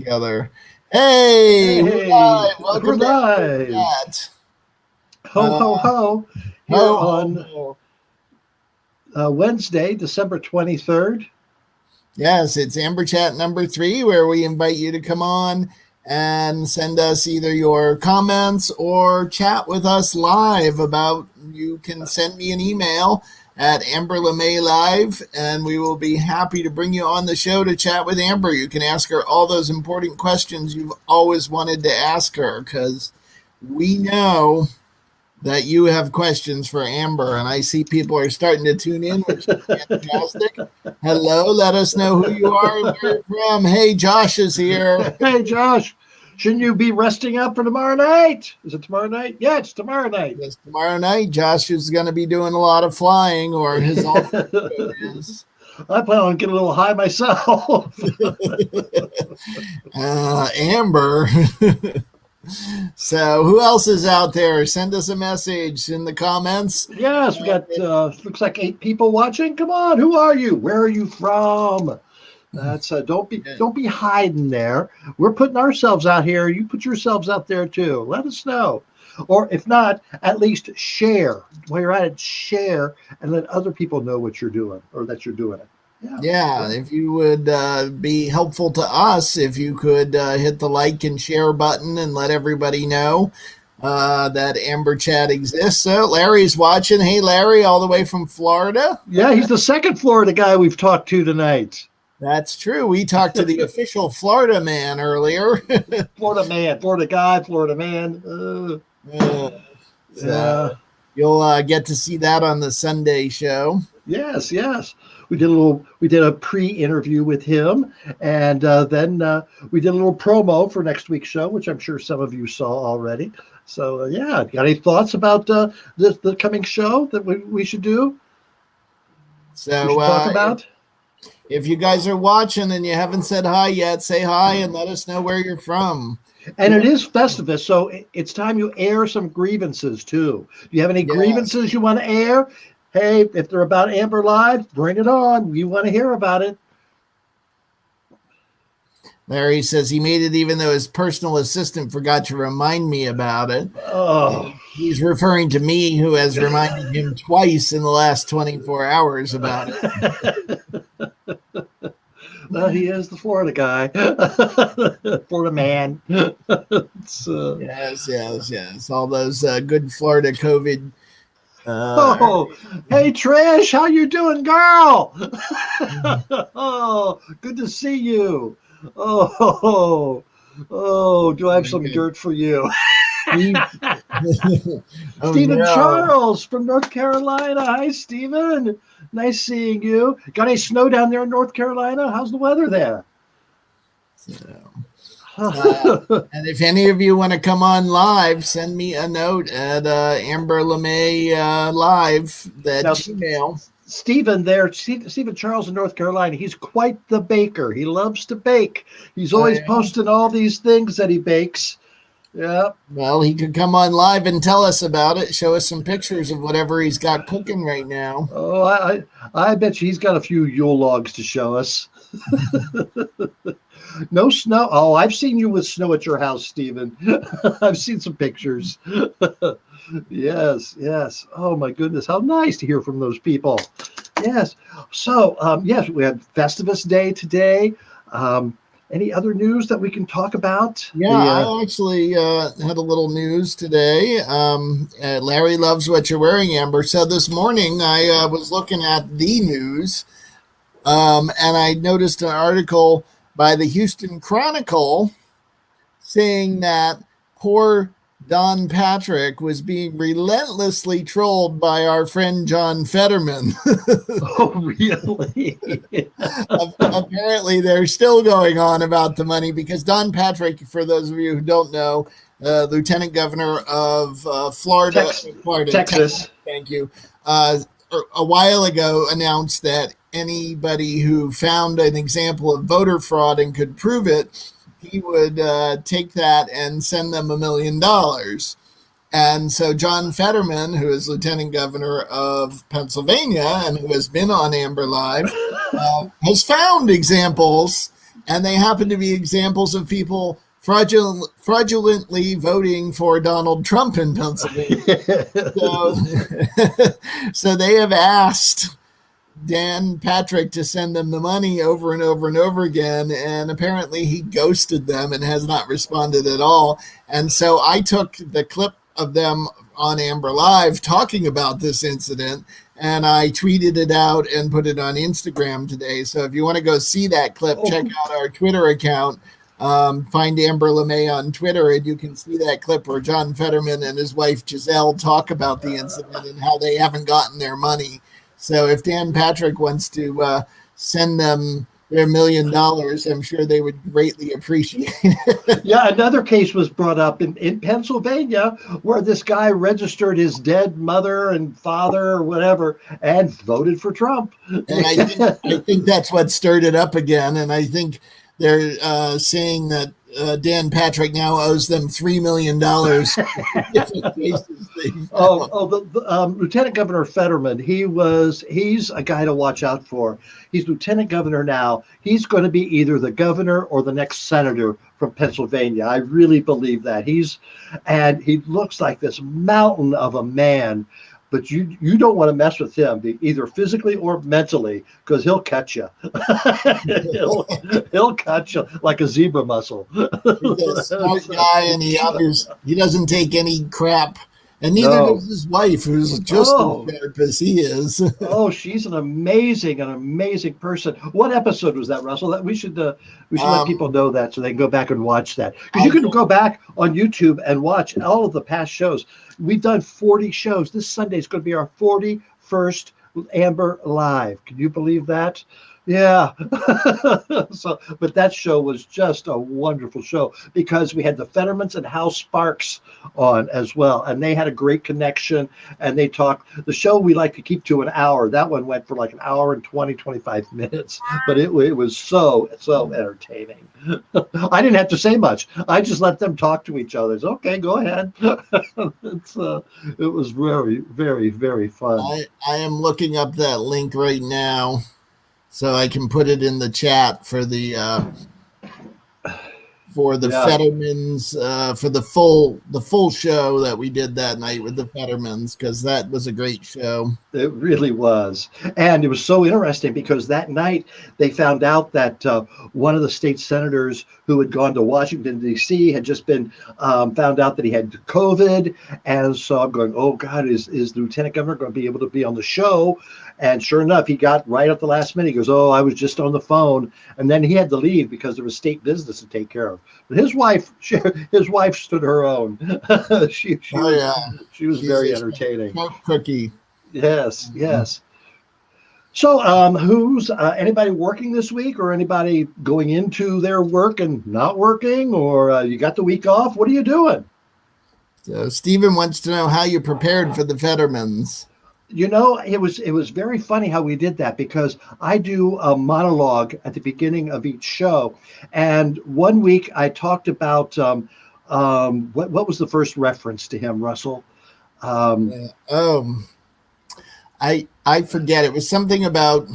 together. Hey, we're Hey, live. Welcome we're to live. Chat. Ho, ho, ho. Here Ho, on ho. Wednesday, December 23rd. Yes, it's Amber Chat number 3, where we invite you to come on and send us either your comments or chat with us live about. You can send me an email at Amber LeMay Live, and we will be happy to bring you on the show to chat with Amber. You can ask her all those important questions you've always wanted to ask her, because we know that you have questions for Amber, and I see people are starting to tune in, which is fantastic. Hello, let us know who you are and where you're from. Hey, Josh is here. Hey, Josh, shouldn't you be resting up for tomorrow night? Is it tomorrow night? Yeah, it's tomorrow night. Yes, tomorrow night, Josh is going to be doing a lot of flying, or his is. I plan on getting a little high myself. Amber. So who else is out there? Send us a message in the comments. Yes, we got looks like 8 people watching. Come on, who are you? Where are you from? That's don't be hiding there. We're putting ourselves out here. You put yourselves out there too. Let us know. Or if not, at least share. While you're at it, share and let other people know what you're doing or that you're doing it. Yeah, if you would be helpful to us, if you could hit the like and share button and let everybody know that Amber Chat exists. So Larry's watching. Hey, Larry, all the way from Florida. Yeah, he's the second Florida guy we've talked to tonight. That's true. We talked to the official Florida man earlier. Florida man, Florida guy, Florida man. So you'll get to see that on the Sunday show. Yes. We did a pre-interview with him, and then we did a little promo for next week's show, which I'm sure some of you saw already. So got any thoughts about the coming show that we should do? So we should talk about. If you guys are watching and you haven't said hi yet, say hi and let us know where you're from. And it is Festivus, so it's time you air some grievances too. Do you have any grievances you want to air? Hey, if they're about Amber Live, bring it on. We want to hear about it. Larry says he made it even though his personal assistant forgot to remind me about it. Oh. He's referring to me, who has reminded him twice in the last 24 hours about it. Well, he is the Florida guy. Florida man. Yes. All those good Florida COVID. Hey Trish, how you doing, girl? Oh, good to see you. Do I have some dirt for you? Stephen Charles from North Carolina. Hi, Stephen. Nice seeing you. Got any snow down there in North Carolina? How's the weather there? And if any of you want to come on live, send me a note at Amber LeMay Live, that email. Stephen Charles in North Carolina, he's quite the baker. He loves to bake. He's always posting all these things that he bakes. Yeah. Well, he could come on live and tell us about it. Show us some pictures of whatever he's got cooking right now. Oh, I bet you he's got a few Yule logs to show us. No snow. Oh, I've seen you with snow at your house, Stephen. I've seen some pictures. Yes. Oh my goodness, how nice to hear from those people. Yes. So, yes, we had Festivus Day today. Any other news that we can talk about? Yeah, I actually had a little news today. Larry loves what you're wearing, Amber. So this morning I was looking at the news, and I noticed an article by the Houston Chronicle saying that poor Don Patrick was being relentlessly trolled by our friend John Fetterman. Oh, really? Apparently, they're still going on about the money, because Don Patrick, for those of you who don't know, Lieutenant Governor of Florida, Texas. Thank you. A while ago announced that anybody who found an example of voter fraud and could prove it, he would take that and send them $1 million. And so John Fetterman, who is Lieutenant Governor of Pennsylvania and who has been on Amber Live, has found examples and they happen to be examples of people fraudulently voting for Donald Trump in Pennsylvania. So, so they have asked Dan Patrick to send them the money over and over and over again, and apparently he ghosted them and has not responded at all. And so I took the clip of them on Amber Live talking about this incident, and I tweeted it out and put it on Instagram today. So if you want to go see that clip, check out our Twitter account. Find Amber LeMay on Twitter, and you can see that clip where John Fetterman and his wife Giselle talk about the incident and how they haven't gotten their money. So if Dan Patrick wants to send them their $1 million, I'm sure they would greatly appreciate it. Yeah, another case was brought up in Pennsylvania where this guy registered his dead mother and father or whatever and voted for Trump. And I think that's what stirred it up again. And I think they're saying that Dan Patrick now owes them $3 million. Lieutenant Governor Fetterman, he's a guy to watch out for. He's lieutenant governor now. He's going to be either the governor or the next senator from Pennsylvania. I really believe that. And he looks like this mountain of a man. But you don't want to mess with him, either physically or mentally, because he'll cut you. he'll cut you like a zebra mussel. He's a smart guy, and he doesn't take any crap. And neither does his wife, who's just as sharp as he is. She's an amazing person. What episode was that, Russell? That we should let people know that so they can go back and watch that. Because you can go back on YouTube and watch all of the past shows. We've done 40 shows. This Sunday is going to be our 41st Amber Live. Can you believe that? Yeah. But that show was just a wonderful show because we had the Fettermans and Hal Sparks on as well. And they had a great connection and they talked. The show we like to keep to an hour. That one went for like an hour and 25 minutes. But it was so entertaining. I didn't have to say much. I just let them talk to each other. Okay, go ahead. It was very, very, very fun. I am looking up that link right now, so I can put it in the chat for the Fettermans, for the full show that we did that night with the Fettermans, because that was a great show. It really was. And it was so interesting because that night they found out that one of the state senators who had gone to Washington, D.C. had just been found out that he had COVID. And so I'm going, oh, God, is the lieutenant governor going to be able to be on the show? And sure enough, he got right at the last minute. He goes, oh, I was just on the phone. And then he had to leave because there was state business to take care of. But his wife stood her own. she was very entertaining. Cookie. Yes. So who's anybody working this week or anybody going into their work and not working, or you got the week off? What are you doing? So Stephen wants to know how you prepared for the Fettermans. You know, it was very funny how we did that because I do a monologue at the beginning of each show. And one week I talked about what was the first reference to him, Russell? I forget. It was something about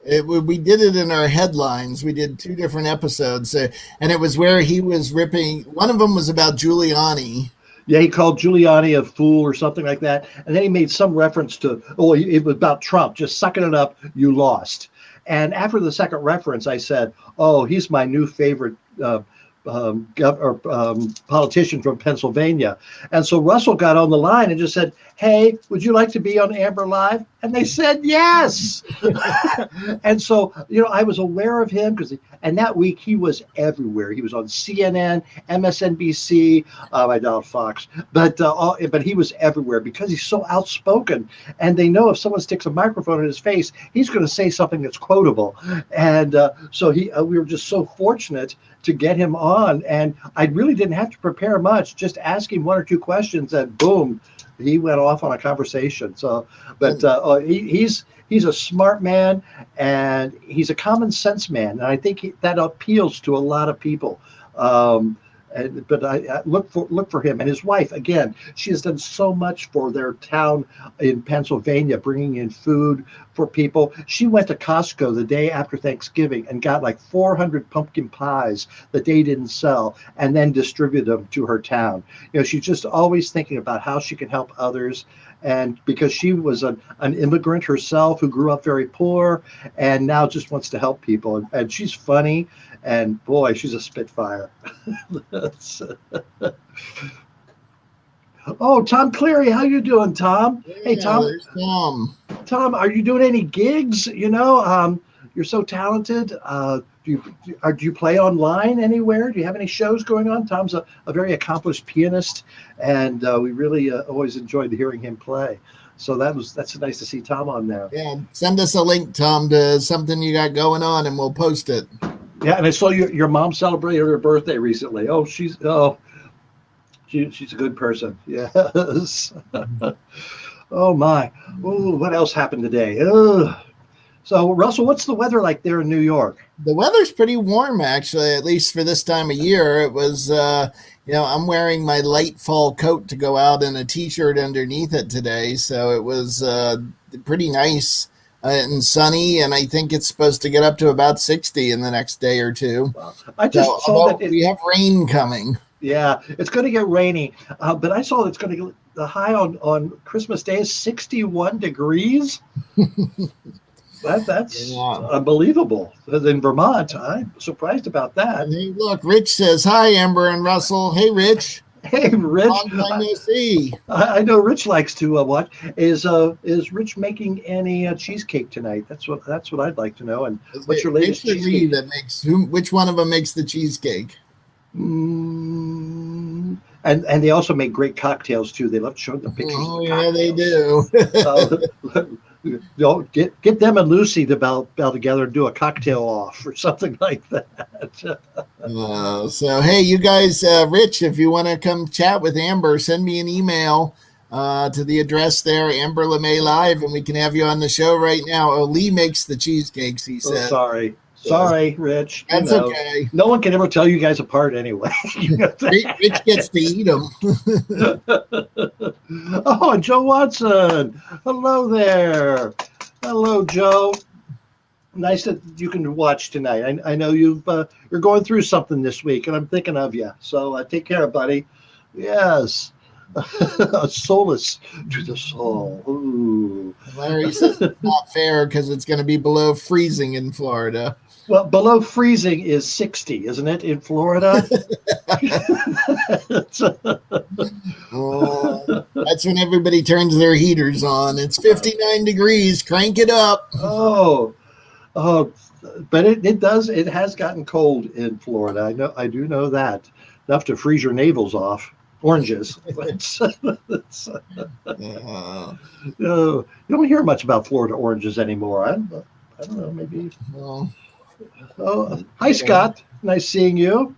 it. We did it in our headlines. We did 2 different episodes, and it was where he was ripping. One of them was about Giuliani. Yeah, he called Giuliani a fool or something like that. And then he made some reference to, it was about Trump, just sucking it up, you lost. And after the second reference, I said, oh, he's my new favorite politician from Pennsylvania. And so Russell got on the line and just said, hey, would you like to be on Amber Live? And they said yes. And so, I was aware of him and that week he was everywhere. He was on CNN, MSNBC, I doubt Fox, but he was everywhere because he's so outspoken. And they know if someone sticks a microphone in his face, he's going to say something that's quotable. And so we were just so fortunate to get him on, and I really didn't have to prepare much. Just ask him 1 or 2 questions, and boom, he went off on a conversation. So, but he's a smart man, and he's a common sense man, and I think that appeals to a lot of people. But I look for him and his wife. Again, she has done so much for their town in Pennsylvania, bringing in food for people. She went to Costco the day after Thanksgiving and got like 400 pumpkin pies that they didn't sell, and then distributed them to her town. She's just always thinking about how she can help others. And because she was an immigrant herself who grew up very poor and now just wants to help people. And she's funny, and boy, she's a spitfire. Oh, Tom Cleary, how you doing, Tom? Yeah, Hey, Tom. there's Tom. Tom, are you doing any gigs? You're so talented. Do you play online anywhere? Do you have any shows going on? Tom's a very accomplished pianist, and we really always enjoyed hearing him play. So that's nice to see Tom on there. Yeah, send us a link, Tom, to something you got going on, and we'll post it. Yeah, and I saw your mom celebrated her birthday recently. Oh, she's a good person. Yes. Oh my. Oh, what else happened today? Ugh. So, Russell, what's the weather like there in New York? The weather's pretty warm, actually, at least for this time of year. It was, I'm wearing my light fall coat to go out and a T-shirt underneath it today. So it was pretty nice and sunny, and I think it's supposed to get up to about 60 in the next day or two. Well, I just saw that we have rain coming. Yeah, it's going to get rainy, but I saw it's going to get the high on Christmas Day is 61 degrees. That's unbelievable. In Vermont, I'm surprised about that. Hey, look, Rich says, hi, Amber and Russell. Hey, Rich. Hey, Rich. Long time no see. I know Rich likes to watch. Is Rich making any cheesecake tonight? That's what I'd like to know. And what's your latest cheesecake? Which one of them makes the cheesecake? And they also make great cocktails too. They love showing the pictures. Oh, of yeah, they do. Get them and Lucy to bell together and do a cocktail off or something like that. So hey, you guys, Rich, if you want to come chat with Amber, send me an email to the address there, Amber LeMay Live, and we can have you on the show right now. Oh, Lee makes the cheesecakes, he said. Sorry, Rich. That's okay. No one can ever tell you guys apart anyway. Rich gets to eat them. Oh, Joe Watson. Hello there. Hello, Joe. Nice that you can watch tonight. I know you're going through something this week, and I'm thinking of you. So take care, buddy. Yes. A solace to the soul. Ooh. Larry says it's not fair because it's going to be below freezing in Florida. Well, below freezing is 60, isn't it, in Florida? That's when everybody turns their heaters on. It's 59 degrees. Crank it up. Oh, but it has gotten cold in Florida. I do know that. Enough to freeze your navels off. Oranges. You don't hear much about Florida oranges anymore. I don't know, maybe. Well, oh, hi, Scott. Nice seeing you.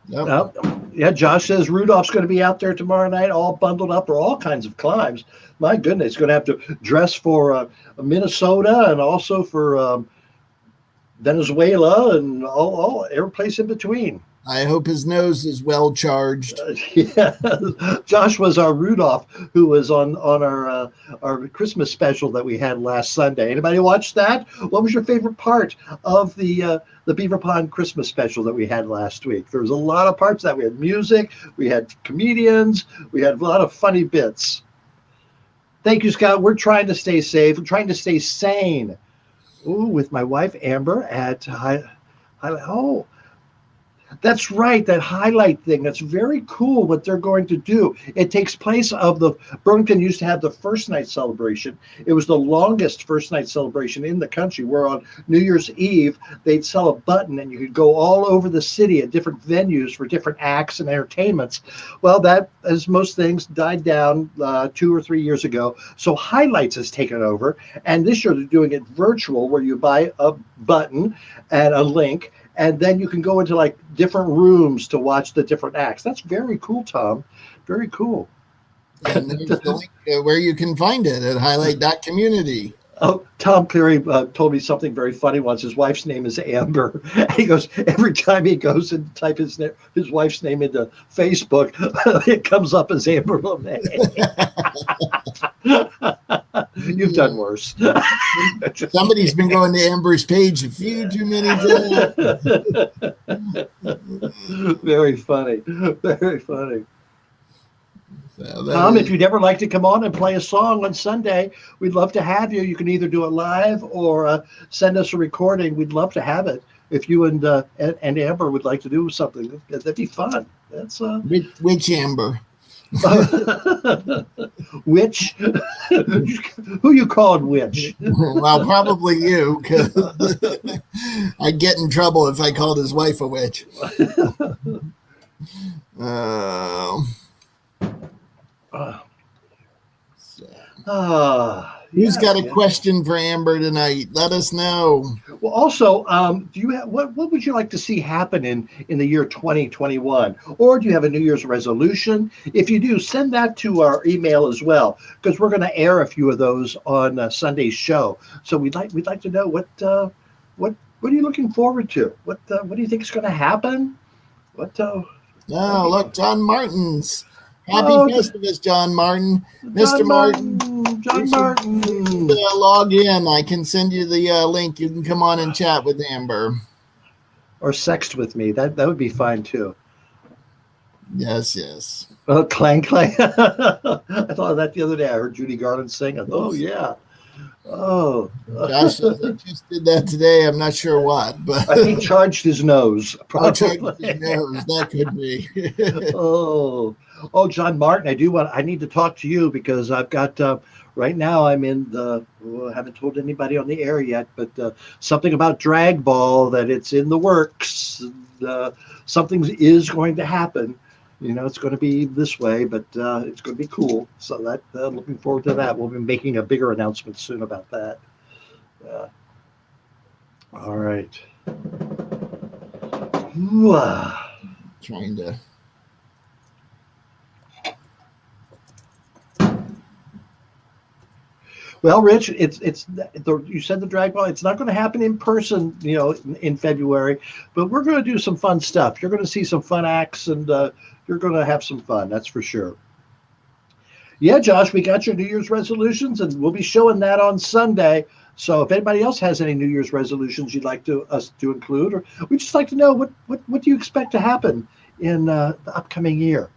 Yep. Yeah, Josh says Rudolph's going to be out there tomorrow night, all bundled up for all kinds of climbs. My goodness, he's going to have to dress for Minnesota and also for Venezuela and all every place in between. I hope his nose is well charged. Yeah, Josh was our Rudolph, who was on our Christmas special that we had last Sunday. Anybody watch that? What was your favorite part of the Beaver Pond Christmas special that we had last week? There was a lot of parts that we had music, we had comedians, we had a lot of funny bits. Thank you, Scott. We're trying to stay safe. We're trying to stay sane. Ooh, with my wife Amber at oh. That's right, that highlight thing. That's very cool what they're going to do. It takes place of Burlington used to have the first night celebration. It was the longest first night celebration in the country, where on New Year's Eve, they'd sell a button and you could go all over the city at different venues for different acts and entertainments. Well, that, as most things, died down 2 or 3 years ago. So Highlights has taken over. And this year they're doing it virtual, where you buy a button and a link, and then you can go into like different rooms to watch the different acts. That's very cool, Tom. Very cool. And there's the link where you can find it at highlight.community. Oh, Tom Cleary told me something very funny once. His wife's name is Amber. And he goes, every time he goes and type his wife's name into Facebook, it comes up as Amber LeMay. You've done worse. Somebody's been going to Amber's page a few too many times. Very funny. Very funny. So Tom, if you'd ever like to come on and play a song on Sunday, we'd love to have you. You can either do it live or send us a recording. We'd love to have it. If you and Amber would like to do something, that'd be fun. That's which Amber? Which? Who you called which? Well, probably you, because I'd get in trouble if I called his wife a witch. Who's got a question for Amber tonight? Let us know. Well, also, do you have what would you like to see happen in the year 2021? Or do you have a New Year's resolution? If you do, send that to our email as well, because we're going to air a few of those on Sunday's show. So we'd like to know what are you looking forward to? What do you think is going to happen? Oh, look, John Martin's. Happy Festivus, John Martin. Mr. Martin. John Martin. Log in. I can send you the link. You can come on and chat with Amber. Or sext with me. That would be fine too. Yes. Oh, clang, clang. I thought of that the other day. I heard Judy Garland sing. I thought, oh, yeah. Oh. Gosh, I just did that today. I'm not sure what, but I think charged his nose. Charged his nose. That could be. Oh, John Martin, I need to talk to you because I've got right now I'm in I haven't told anybody on the air yet, but something about drag ball, that it's in the works. Something is going to happen. It's going to be this way, but it's going to be cool. So that looking forward to that. We'll be making a bigger announcement soon about that. All right. Trying to. Well, Rich, you said the drag ball. It's not going to happen in person, in February, but we're going to do some fun stuff. You're going to see some fun acts, and you're going to have some fun. That's for sure. Yeah, Josh, we got your New Year's resolutions, and we'll be showing that on Sunday. So if anybody else has any New Year's resolutions you'd like us to include, or we'd just like to know what do you expect to happen in the upcoming year?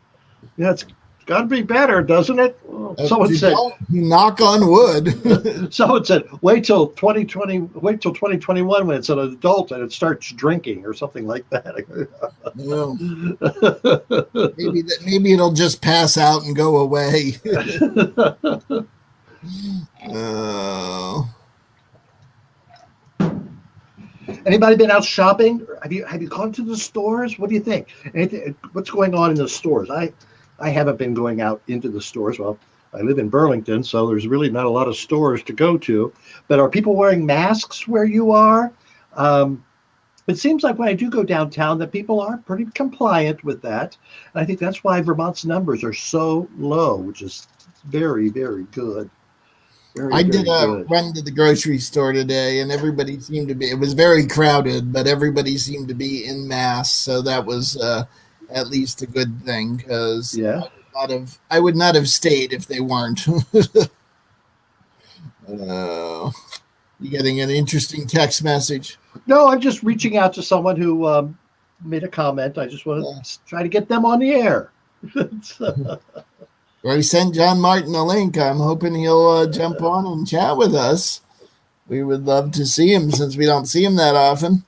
It's got to be better, doesn't it? Someone said, knock on wood. Someone said, wait till 2021 when it's an adult and it starts drinking or something like that. Well, maybe it'll just pass out and go away. Anybody been out shopping? Have you gone to the stores? What do you think? What's going on in the stores? I haven't been going out into the stores. Well, I live in Burlington, so there's really not a lot of stores to go to. But are people wearing masks where you are? It seems like when I do go downtown that people are pretty compliant with that. And I think that's why Vermont's numbers are so low, which is very, very good. I did a run to the grocery store today, and everybody seemed to be, it was very crowded, but everybody seemed to be in masks. So that was at least a good thing, because I would not have stayed if they weren't. You getting an interesting text message? No, I'm just reaching out to someone who made a comment. I just want to try to get them on the air. I sent John Martin a link. I'm hoping he'll jump on and chat with us. We would love to see him, since we don't see him that often.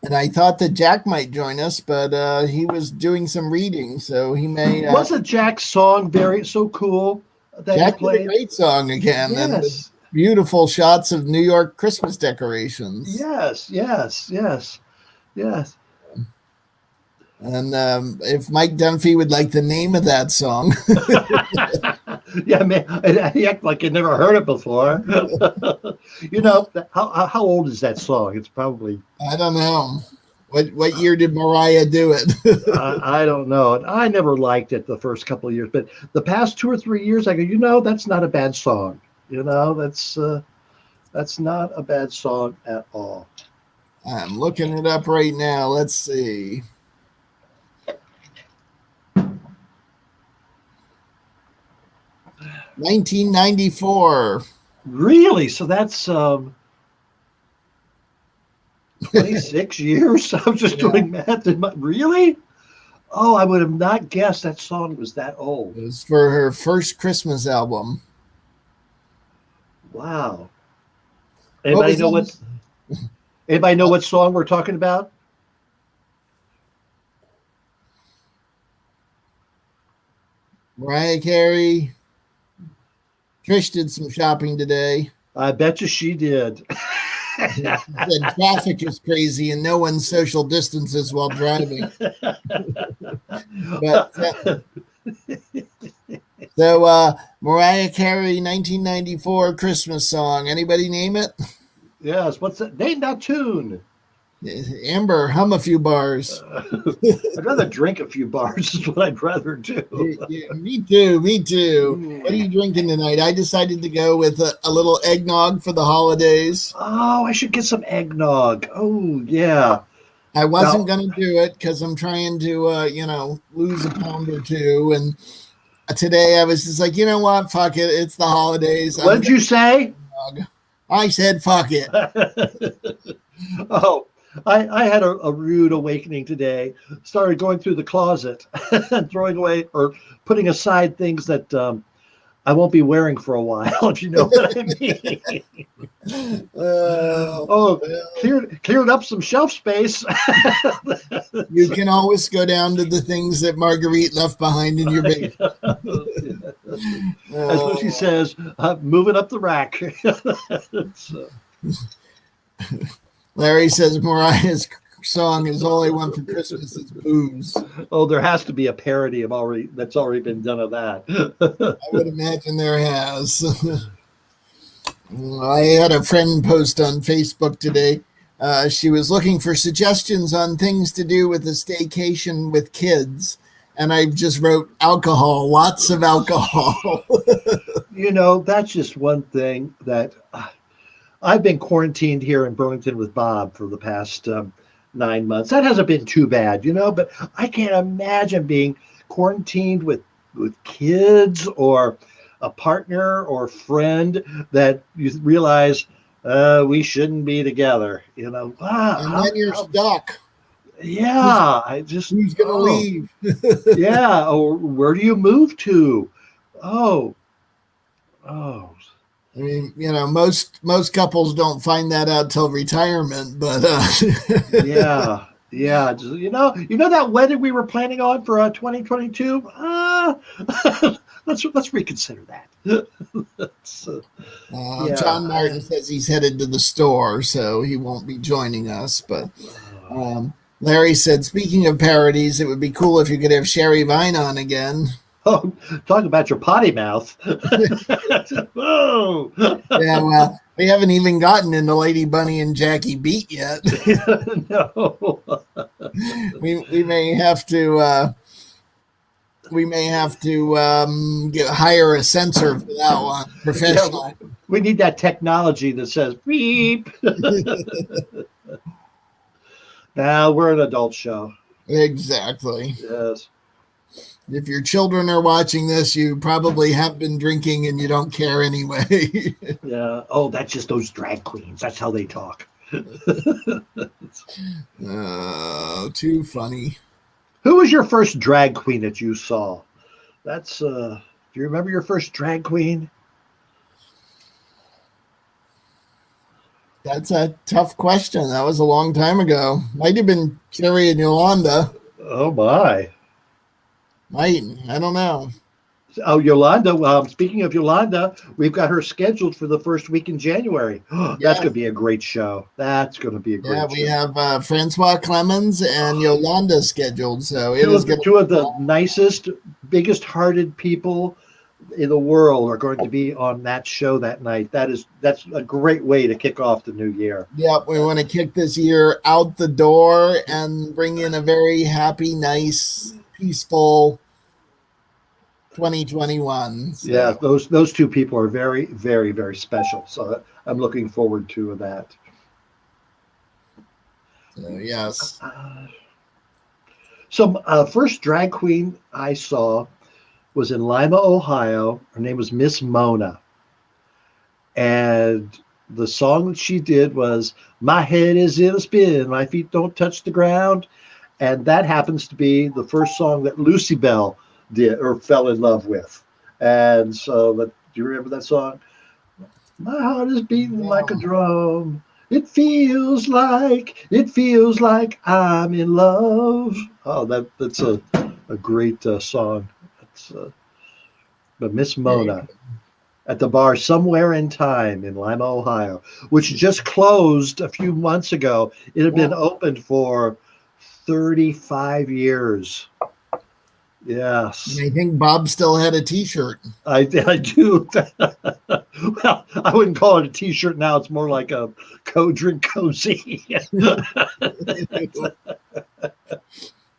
And I thought that Jack might join us, but he was doing some reading, so he may. Wasn't Jack's song so cool? That Jack did a great song again, and beautiful shots of New York Christmas decorations. Yes. And if Mike Dunphy would like the name of that song. Yeah, man, he acted like he'd never heard it before. How old is that song? It's probably, I don't know. What year did Mariah do it? I don't know. I never liked it the first couple of years, but the past 2 or 3 years, I go, that's not a bad song. You know, that's not a bad song at all. I'm looking it up right now. Let's see. $1994. Really? So that's 26 years? I'm just Yeah. doing math. Really? Oh, I would have not guessed that song was that old. It was for her first Christmas album. Wow. What Anybody was know that? what? Anybody know what song we're talking about? Mariah Carey. Trish did some shopping today. I bet you she did. She said traffic is crazy and no one social distances while driving. But Mariah Carey 1994 Christmas song. Anybody name it? Yes. What's that? Name that tune. Amber, hum a few bars. I'd rather drink a few bars is what I'd rather do. Yeah, me too. Me too. What are you drinking tonight? I decided to go with a little eggnog for the holidays. Oh, I should get some eggnog. Oh, yeah. I wasn't Now, going to do it because I'm trying to, lose a pound or two. And today I was just like, you know what? Fuck it. It's the holidays. what did you say? I said, fuck it. Oh, I had a rude awakening today. Started going through the closet and throwing away or putting aside things that I won't be wearing for a while, if you know what I mean. Oh, cleared up some shelf space. You can always go down to the things that Marguerite left behind in your basement. That's what she says, moving up the rack. Larry says Mariah's song is all I want for Christmas is booze. Oh, there has to be a parody of that's already been done of that. I would imagine there has. I had a friend post on Facebook today. She was looking for suggestions on things to do with a staycation with kids. And I just wrote alcohol, lots of alcohol. That's just one thing that I've been quarantined here in Burlington with Bob for the past 9 months. That hasn't been too bad, but I can't imagine being quarantined with kids or a partner or friend that you realize we shouldn't be together. Wow, And then you're stuck. Yeah, I just who's gonna leave? Yeah, or where do you move to? Oh. I mean, most couples don't find that out till retirement, but yeah. That wedding we were planning on for 2022. Let's reconsider that. John Martin says he's headed to the store, so he won't be joining us. But Larry said, speaking of parodies, it would be cool if you could have Sherry Vine on again. Oh, talk about your potty mouth. Oh. Yeah, well, we haven't even gotten into Lady Bunny and Jackie Beat yet. No. we may have to hire a censor for that one, professional. Yeah, we need that technology that says beep. Now we're an adult show. Exactly. Yes. If your children are watching this, you probably have been drinking and you don't care anyway. Yeah. Oh, that's just those drag queens. That's how they talk. Too funny. Who was your first drag queen that you saw? That's do you remember your first drag queen? That's a tough question. That was a long time ago. Might have been Carrie and Yolanda. Oh my. I don't know. Oh, Yolanda. Speaking of Yolanda, we've got her scheduled for the first week in January. That's going to be a great show. That's going to be a great show. Yeah, we have Francois Clemens and Yolanda scheduled. So two of the nicest, biggest-hearted people in the world are going to be on that show that night. That's a great way to kick off the new year. Yep, we want to kick this year out the door and bring in a very happy, nice, peaceful 2021. So. Yeah, those two people are very, very, very special. So I'm looking forward to that. So yes. So first drag queen I saw was in Lima, Ohio. Her name was Miss Mona. And the song that she did was "My head is in a spin, my feet don't touch the ground," and that happens to be the first song that Lucy Bell did or fell in love with. And so, do you remember that song? My heart is beating like a drum. It feels like I'm in love. Oh, that's a great song. That's but Miss Mona at the bar Somewhere in Time in Lima, Ohio, which just closed a few months ago. It had been opened for 35 years. Yes. I think Bob still had a T-shirt. I do. Well, I wouldn't call it a T-shirt now. It's more like a drink cozy.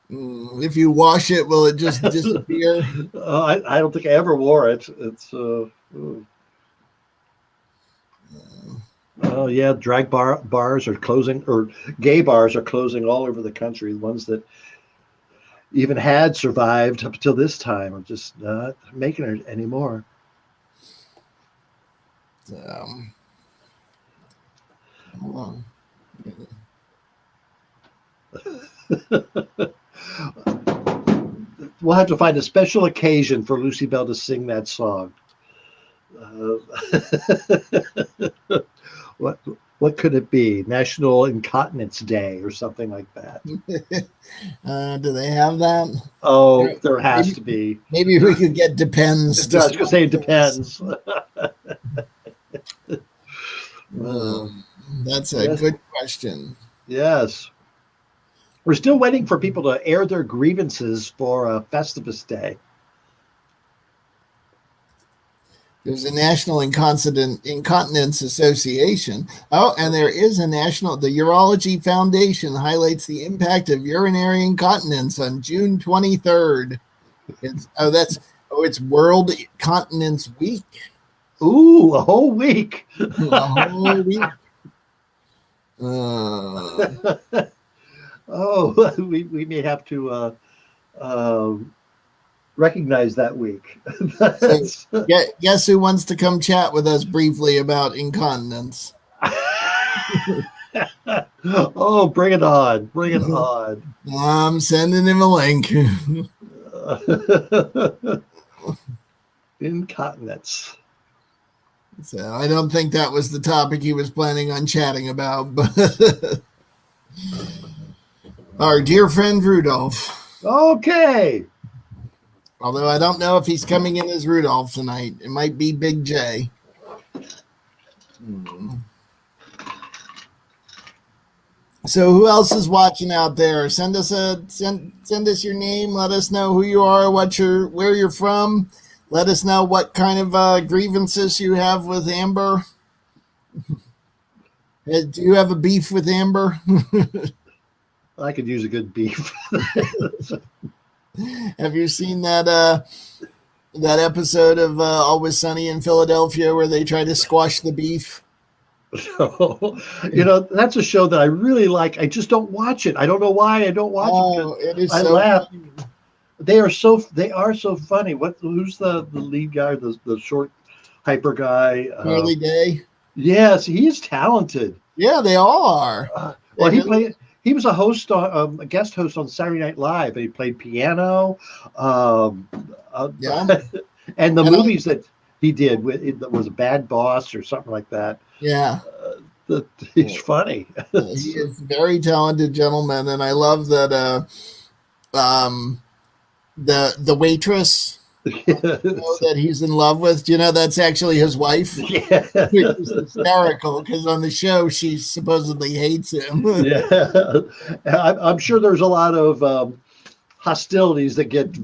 If you wash it, will it just disappear? I don't think I ever wore it. It's oh yeah, drag bars are closing, or gay bars are closing all over the country. The ones that even had survived up until this time are just not making it anymore. We'll have to find a special occasion for Lucy Bell to sing that song. What could it be? National Incontinence Day or something like that. Do they have that? Oh, there has to be. Maybe we could get Depends. I was going to say it depends. That's a good question. Yes. We're still waiting for people to air their grievances for Festivus Day. There's a National Incontinence Association. Oh, and there is the Urology Foundation highlights the impact of urinary incontinence on June 23rd. It's World Continence Week. Ooh, a whole week. A whole week. Oh, we may have to recognize that week. So, guess who wants to come chat with us briefly about incontinence? Oh, bring it on. Bring it on. I'm sending him a link. Incontinence. So I don't think that was the topic he was planning on chatting about, but our dear friend Rudolph. Okay. Although I don't know if he's coming in as Rudolph tonight. It might be Big J. So who else is watching out there? Send us your name. Let us know who you are, where you're from. Let us know what kind of grievances you have with Amber. Do you have a beef with Amber? I could use a good beef. Have you seen that episode of Always Sunny in Philadelphia where they try to squash the beef? That's a show that I really like. I just don't watch it. I don't know why I don't watch it. It is. I laugh. Funny. They are so funny. Who's the lead guy? The short, hyper guy. Charlie Day. Yes, he's talented. Yeah, they all are. He was a host a guest host on Saturday Night Live. And he played piano. Yeah. And the movies that he did was a Bad Boss or something like that. Yeah. He's funny. He is a very talented gentleman, and I love that. The waitress that he's in love with, that's actually his wife. Yeah. Which is hysterical because on the show she supposedly hates him. Yeah, I'm sure there's a lot of hostilities that get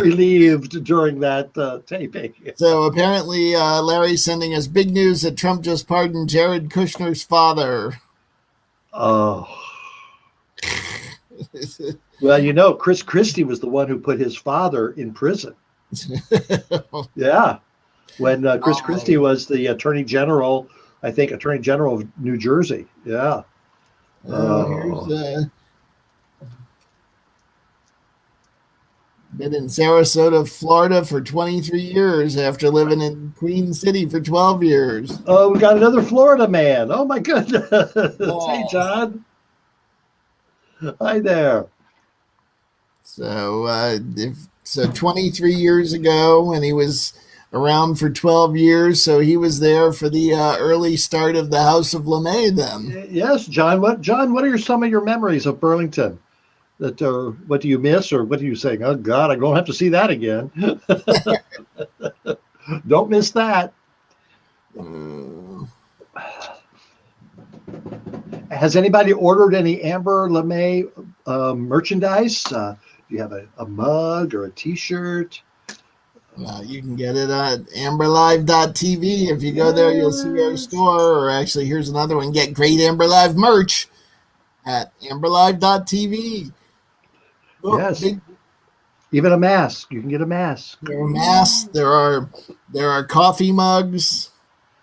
relieved during that taping. So apparently Larry's sending us big news that Trump just pardoned Jared Kushner's father. Oh. Well, Chris Christie was the one who put his father in prison. Yeah. When Chris Oh, Christie was the Attorney General, I think Attorney General of New Jersey. Yeah. here's Oh. been in Sarasota, Florida for 23 years after living in Queen City for 12 years. Oh, we got another Florida man. Oh my goodness. Hey, Yeah. John. Hi there. So, so 23 years ago, and he was around for 12 years. So he was there for the early start of the House of LeMay then. Yes, John. What are some of your memories of Burlington? That what do you miss, or what are you saying? Oh God, I'm going to have to see that again. Don't miss that. Uh, Has anybody ordered any Amber LeMay merchandise? Do you have a mug or a T-shirt? you can get it at amberlive.tv. If you go there, you'll see our Yes. store. Or actually, here's another one: get great Amber Live merch at amberlive.tv. Oh, Yes. big Even a mask. You can get a mask. There are masks. There are coffee mugs.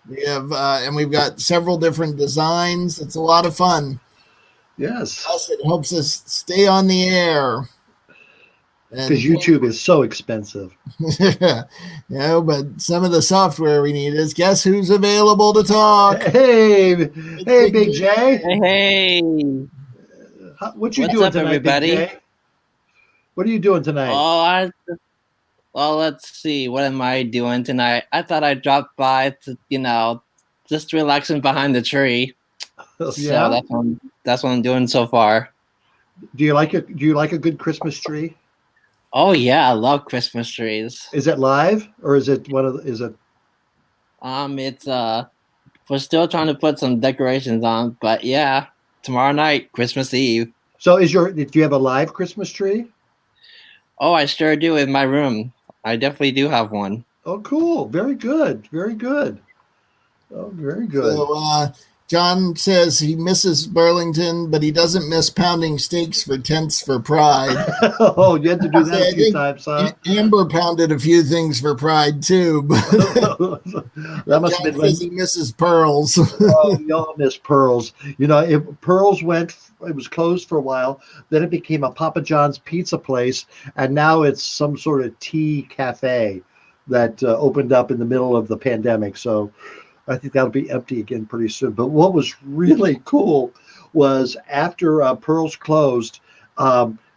We have and we've got several different designs. It's a lot of fun. Yes. Plus, it helps us stay on the air Because and YouTube is so expensive. but some of the software we need is guess who's available to talk? Hey, It's hey, Big Big J. J. Hey, What you what's doing up, tonight, Big everybody? J? What are you doing tonight? Oh, well, let's see. What am I doing tonight? I thought I'd drop by to, just relaxing behind the tree. So Yeah. that's what I'm doing so far. Do you like it? Do you like a good Christmas tree? Oh yeah, I love Christmas trees. Is it live or is it one of the, is it? It's we're still trying to put some decorations on, but yeah, tomorrow night, Christmas Eve. So do you have a live Christmas tree? Oh, I sure do in my room. I definitely do have one. Oh, cool. Very good. Very good. Oh, very good. So John says he misses Burlington, but he doesn't miss pounding steaks for tents for pride. Oh, you had to do that a I few think times, huh? Amber pounded a few things for pride too, but That must have John been says when. he misses pearls. Oh, we all miss Pearls. Pearls it was closed for a while. Then it became a Papa John's pizza place, and now it's some sort of tea cafe that opened up in the middle of the pandemic. So I think that'll be empty again pretty soon. But what was really cool was after Pearls closed,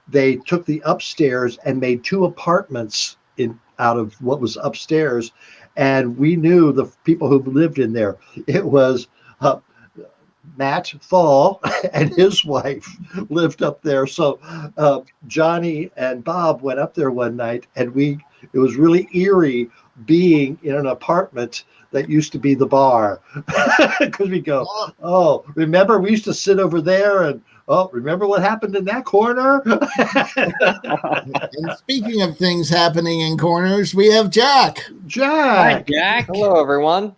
they took the upstairs and made two apartments in out of what was upstairs, and we knew the people who lived in there. It was uh, Matt Fall and his wife lived up there. So Johnny and Bob went up there one night, and it was really eerie being in an apartment that used to be the bar because we go, oh, remember we used to sit over there and. Oh, remember what happened in that corner? And speaking of things happening in corners, we have Jack. Hi, Jack. Jack. Hello, everyone.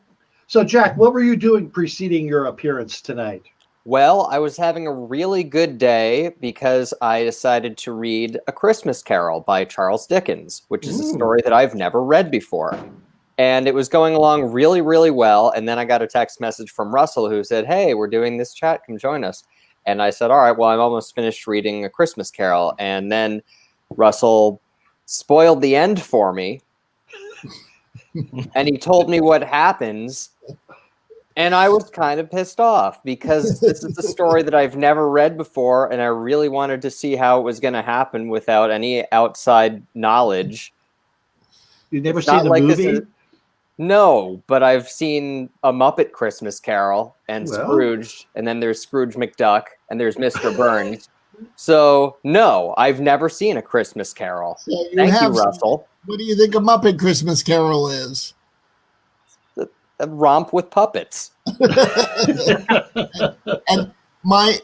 So, Jack, what were you doing preceding your appearance tonight? Well, I was having a really good day because I decided to read A Christmas Carol by Charles Dickens, which is a story that I've never read before. And it was going along really, really well. And then I got a text message from Russell who said, "Hey, we're doing this chat. Come join us." And I said, "All right, well, I'm almost finished reading A Christmas Carol." And then Russell spoiled the end for me. And he told me what happens. And I was kind of pissed off because this is a story that I've never read before, and I really wanted to see how it was going to happen without any outside knowledge. You never It's seen not the like this movie? is no, but I've seen A Muppet Christmas Carol and Well. Scrooge, and then there's Scrooge McDuck, and there's Mr. Burns. So no, I've never seen A Christmas Carol. So you Thank you, have Russell. What do you think a Muppet Christmas Carol is? A romp with puppets. And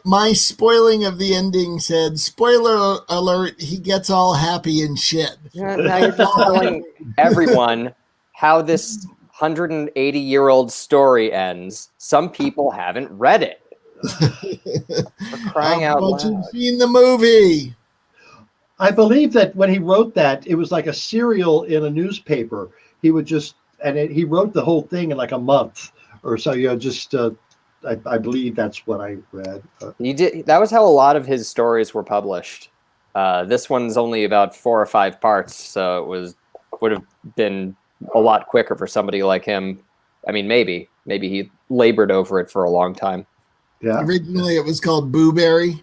my spoiling of the ending said, "Spoiler alert: he gets all happy and shit." Now you're just telling everyone how this 180-year-old story ends. Some people haven't read it. For crying out But loud. you've seen the movie. I believe that when he wrote that, it was like a serial in a newspaper. He would just, he wrote the whole thing in like a month or so. I believe that's what I read. He did. That was how a lot of his stories were published. This one's only about 4 or 5 parts, so would have been a lot quicker for somebody like him. I mean, maybe he labored over it for a long time. Yeah. Originally, it was called Booberry.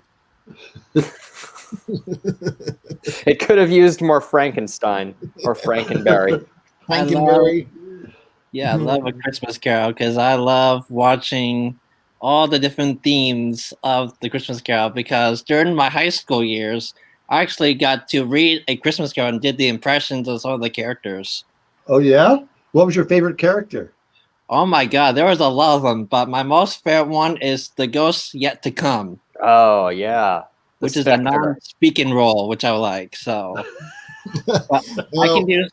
It could have used more Frankenstein or Frankenberry. Frankenberry. I love A Christmas Carol because I love watching all the different themes of the Christmas Carol, because during my high school years, I actually got to read A Christmas Carol and did the impressions of some of the characters. Oh, yeah? What was your favorite character? Oh my God, there was a lot of them, but my most favorite one is The Ghost Yet to Come. Oh, yeah. Which is a non-speaking role, which I like. So I can do.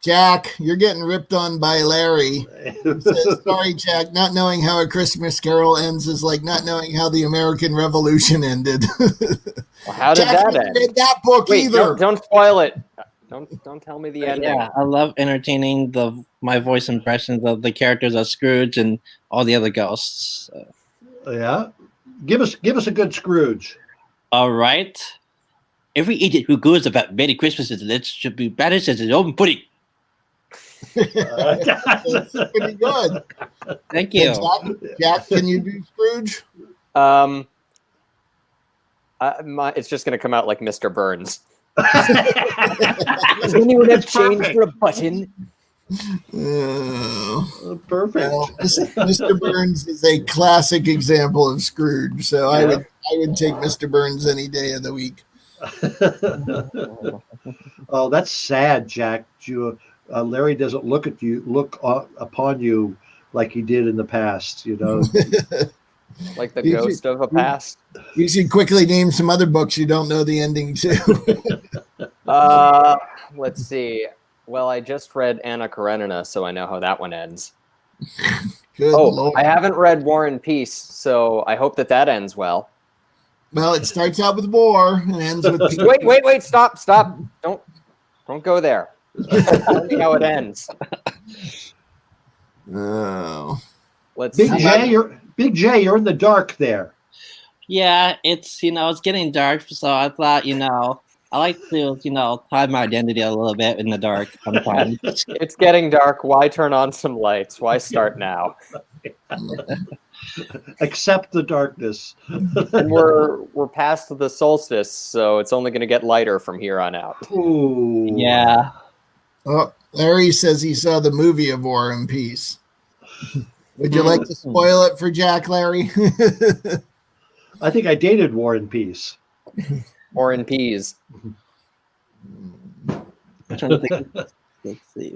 Jack, you're getting ripped on by Larry. He says, sorry, Jack. Not knowing how A Christmas Carol ends is like not knowing how the American Revolution ended. Well, how did Jack, that end? read that book Wait, either. don't spoil it. Don't tell me the ending. Yeah, I love entertaining my voice impressions of the characters of Scrooge and all the other ghosts. Yeah, give us a good Scrooge. All right. Every idiot who goes about many Christmases should be banished as his own pudding. That's pretty good. Thank you. Jack, can you do Scrooge? It's just going to come out like Mr. Burns. Does anyone have change for a button? Perfect. Well, Mr. Burns is a classic example of Scrooge, so I would take Mr. Burns any day of the week. Oh, that's sad, Jack. Larry doesn't look upon you like he did in the past. You know, like the ghost of a past. You should quickly name some other books you don't know the ending to. Let's see. Well, I just read Anna Karenina, so I know how that one ends. Good Lord. I haven't read War and Peace, so I hope that ends well. Well, it starts out with war and ends with peace. Wait! Stop! Don't go there. Tell me how it ends. Oh. Big J, you're in the dark there. Yeah, it's it's getting dark, so I thought I like to hide my identity a little bit in the dark sometimes. It's getting dark. Why turn on some lights? Why start now? Accept the darkness. And we're past the solstice, so it's only going to get lighter from here on out. Ooh. Yeah. Oh, Larry says he saw the movie of War and Peace. Would you like to spoil it for Jack, Larry? I think I dated War and Peace. War and Peas. I'm trying to think. Let's see.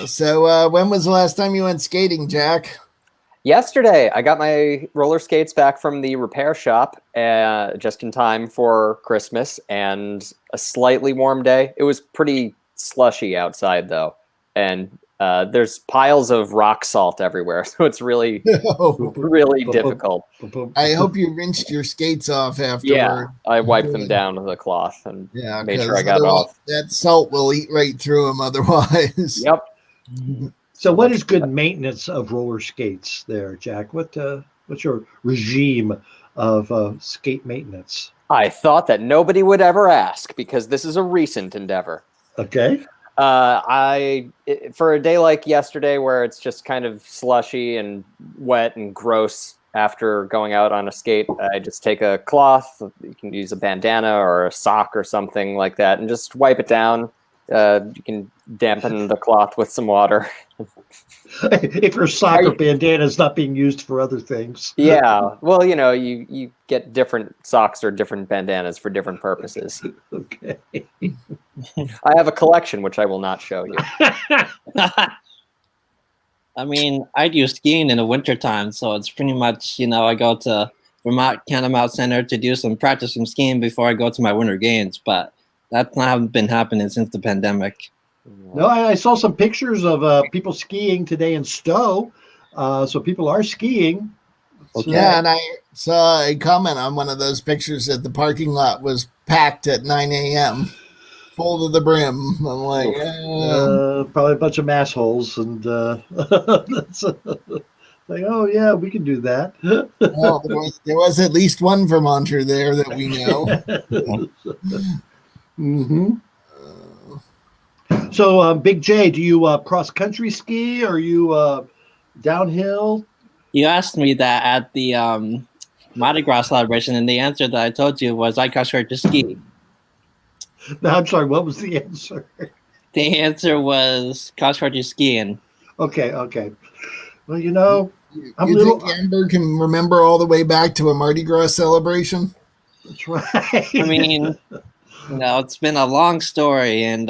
So when was the last time you went skating, Jack? Yesterday, I got my roller skates back from the repair shop just in time for Christmas and a slightly warm day. It was pretty slushy outside, though, and there's piles of rock salt everywhere, so it's really difficult. I hope you rinsed your skates off afterward. Yeah, I wiped them down with a cloth and made sure I got it off. That salt will eat right through them otherwise. Yep. So what is good maintenance of roller skates there, Jack? What's your regime of skate maintenance? I thought that nobody would ever ask because this is a recent endeavor. Okay. For a day like yesterday where it's just kind of slushy and wet and gross after going out on a skate, I just take a cloth. You can use a bandana or a sock or something like that and just wipe it down. You can dampen the cloth with some water. If your sock or bandana is not being used for other things. Yeah. Well, you get different socks or different bandanas for different purposes. Okay. I have a collection, which I will not show you. I mean, I do skiing in the wintertime, so it's pretty much, I go to Vermont Catamount Center to do some practice from skiing before I go to my winter games, but that's not been happening since the pandemic. No, I saw some pictures of people skiing today in Stowe. So people are skiing. Okay. Yeah, and I saw a comment on one of those pictures that the parking lot was packed at 9 a.m., full to the brim. I'm like, probably a bunch of massholes, and that's like, oh yeah, we can do that. well, there was at least one Vermonter there that we know. Mm-hmm. So, Big J, do you cross country ski? Or are you downhill? You asked me that at the Mardi Gras celebration, and the answer that I told you was I cross country ski. No, I'm sorry. What was the answer? The answer was cross country skiing. Okay. Well, you know, I'm You a little. think Amber can remember all the way back to a Mardi Gras celebration? That's right. I mean, it's been a long story, and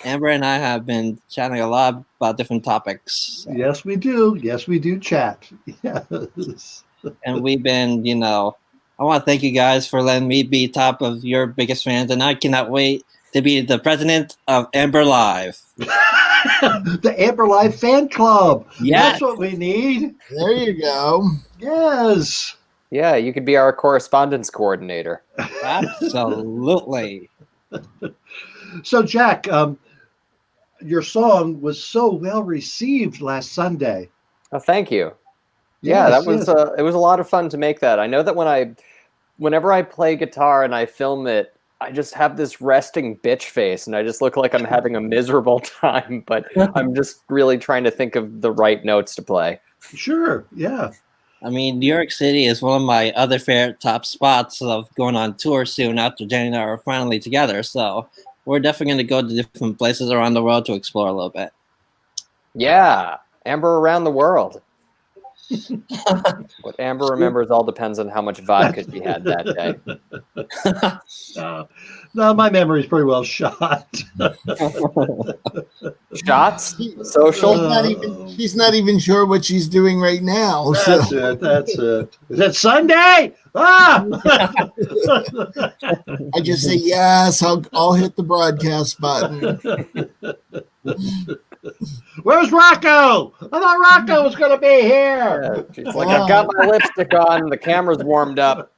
Amber and I have been chatting a lot about different topics. So. Yes, we do. Yes, we do chat. Yes. And we've been, I want to thank you guys for letting me be top of your biggest fans, and I cannot wait to be the president of Amber Live. The Amber Live fan club. Yes. That's what we need. There you go. Yes. Yeah, you could be our correspondence coordinator. Absolutely. So, Jack, your song was so well received last Sunday. Oh, thank you. Yeah, Yes, that was yes. it was a lot of fun to make that. I know that whenever I play guitar and I film it, I just have this resting bitch face and I just look like I'm having a miserable time, but I'm just really trying to think of the right notes to play. Sure. Yeah. I mean, New York City is one of my other favorite top spots of going on tour soon after Jenny and I are finally together. So we're definitely going to go to different places around the world to explore a little bit. Yeah, Amber around the world. What Amber remembers all depends on how much vodka she had that day. No, my memory's pretty well shot. Shots? Social? She's not even sure what she's doing right now. That's it. Is it Sunday? Ah! I just say yes. I'll hit the broadcast button. Where's Rocco? I thought Rocco was going to be here. Yeah, she's like, I've got my lipstick on. The camera's warmed up.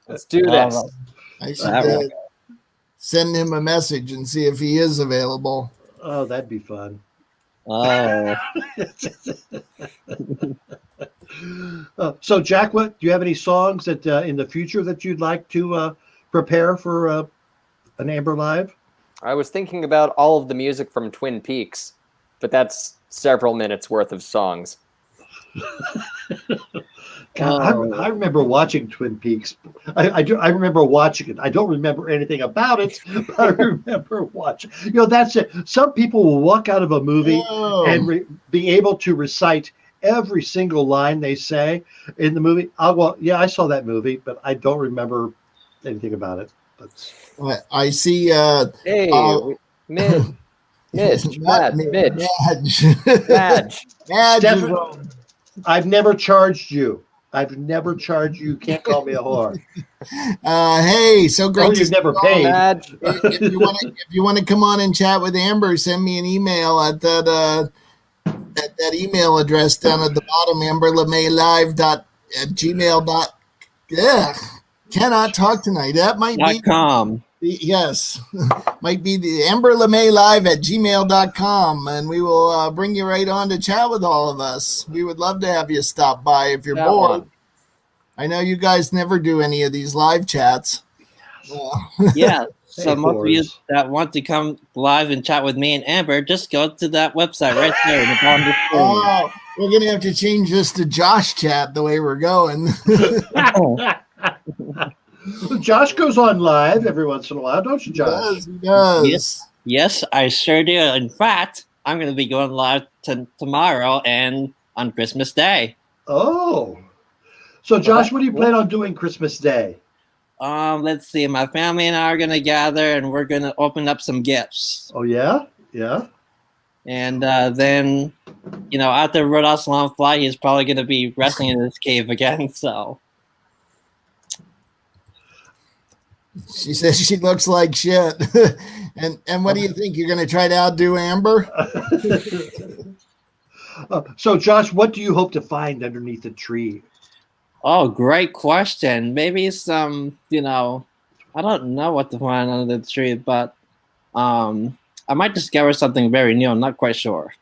Let's do this. I should send him a message and see if he is available. Oh, that'd be fun. Oh. So, Jack, do you have any songs that in the future that you'd like to prepare for an Amber Live? I was thinking about all of the music from Twin Peaks, but that's several minutes worth of songs. God, I remember watching Twin Peaks. I remember watching it. I don't remember anything about it, but I remember watching. That's it. Some people will walk out of a movie and be able to recite every single line they say in the movie. I saw that movie, but I don't remember anything about it. I see. Hey, Madge. I've never charged you. You can't call me a whore. Hey, so great. You've never paid. If you want to come on and chat with Amber, send me an email at that email address down at the bottom, amberlemaylive@gmail.com. Yeah, cannot talk tonight. That might be .com. Yes, might be the amberlemaylive@gmail.com, and we will bring you right on to chat with all of us. We would love to have you stop by if you're bored. I know you guys never do any of these live chats. Yeah, so most of you that want to come live and chat with me and Amber, just go to that website right there in the bottom of the screen. Oh, we're going to have to change this to Josh chat the way we're going. Josh goes on live every once in a while, don't you, Josh? He does. Yes, I sure do. In fact, I'm going to be going live tomorrow and on Christmas Day. Oh. So, Josh, what do you plan on doing Christmas Day? Let's see. My family and I are going to gather, and we're going to open up some gifts. Oh, yeah? Yeah. And then, after Rudolph's long flight, he's probably going to be resting in his cave again, so... She says she looks like shit. And what do you think? You're going to try to outdo Amber? So, Josh, what do you hope to find underneath the tree? Oh, great question. Maybe some, I don't know what to find under the tree, but I might discover something very new. I'm not quite sure.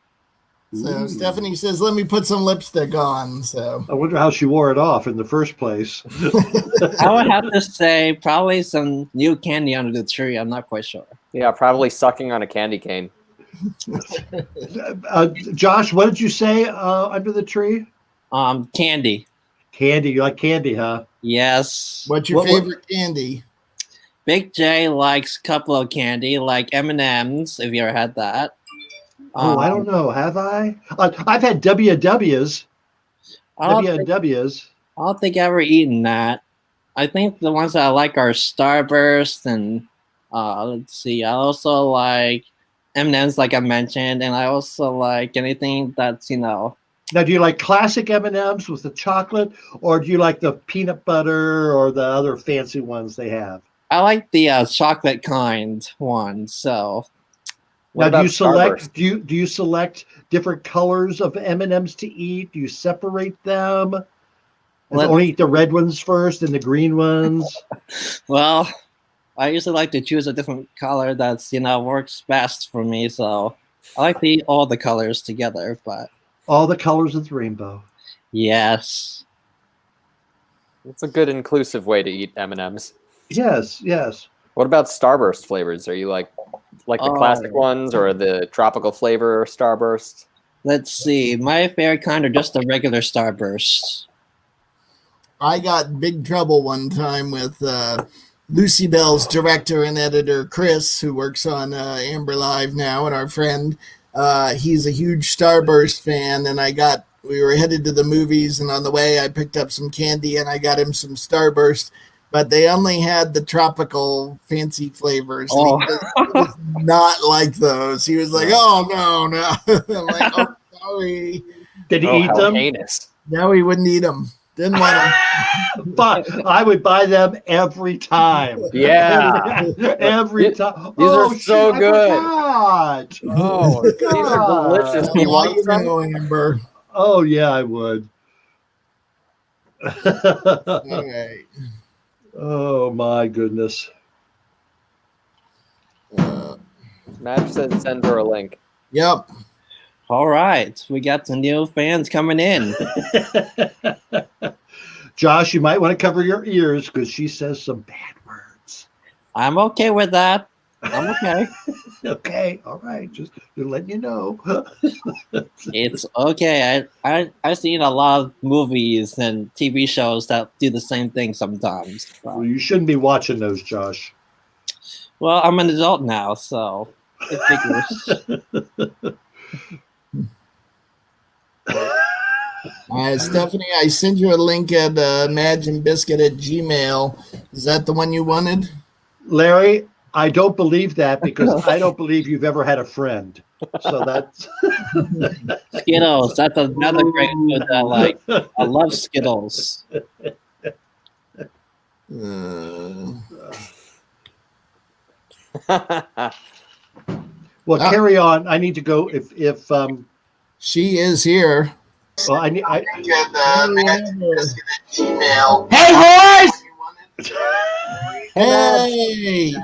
So Stephanie says, "Let me put some lipstick on." So I wonder how she wore it off in the first place. I would have to say probably some new candy under the tree. I'm not quite sure. Yeah, probably sucking on a candy cane. Josh, what did you say under the tree? Candy. Candy. You like candy, huh? Yes. what's your favorite candy? Big J likes a couple of candy, like M&Ms, if you ever had that. Oh, I don't know. Have I? I've had W&Ws. I don't think I've ever eaten that. I think the ones that I like are Starburst and let's see. I also like M&Ms, like I mentioned, and I also like anything that's Now, do you like classic M&Ms with the chocolate, or do you like the peanut butter or the other fancy ones they have? I like the chocolate kind one. So now, do you select? Do you select different colors of M&Ms to eat? Do you separate them? Only eat the red ones first and the green ones? Well, I usually like to choose a different color that's works best for me. So I like to eat all the colors together, but all the colors of the rainbow. Yes, it's a good inclusive way to eat M&Ms. Yes. What about Starburst flavors? Are you like the classic ones or the tropical flavor Starburst? Let's see. My favorite kind are just the regular Starburst. I got big trouble one time with Lucy Bell's director and editor, Chris, who works on Amber Live now, and our friend. He's a huge Starburst fan, and we were headed to the movies, and on the way I picked up some candy, and I got him some Starburst, but they only had the tropical fancy flavors. And he was not like those. He was like, "Oh, no." I'm like, "Oh, sorry." Did he eat them? Heinous. No, he wouldn't eat them. Didn't want them. But I would buy them every time. Yeah. Every time. These are so good. Oh, these are delicious. Do you want some? Amber? Oh, yeah, I would. All right. Oh, my goodness. Madge says send her a link. Yep. All right. We got some new fans coming in. Josh, you might want to cover your ears because she says some bad words. I'm okay with that. I'm okay. Okay. All right. Just letting you know. It's okay. I've seen a lot of movies and TV shows that do the same thing sometimes. Well, you shouldn't be watching those, Josh. Well, I'm an adult now, so it figures. Stephanie, I sent you a link at Madge and Bisket at Gmail. Is that the one you wanted? Larry, I don't believe that because I don't believe you've ever had a friend. So that's Skittles. That's another great food that I like. I love Skittles. Well, carry on. I need to go. If she is here. Well, I Hey, boys!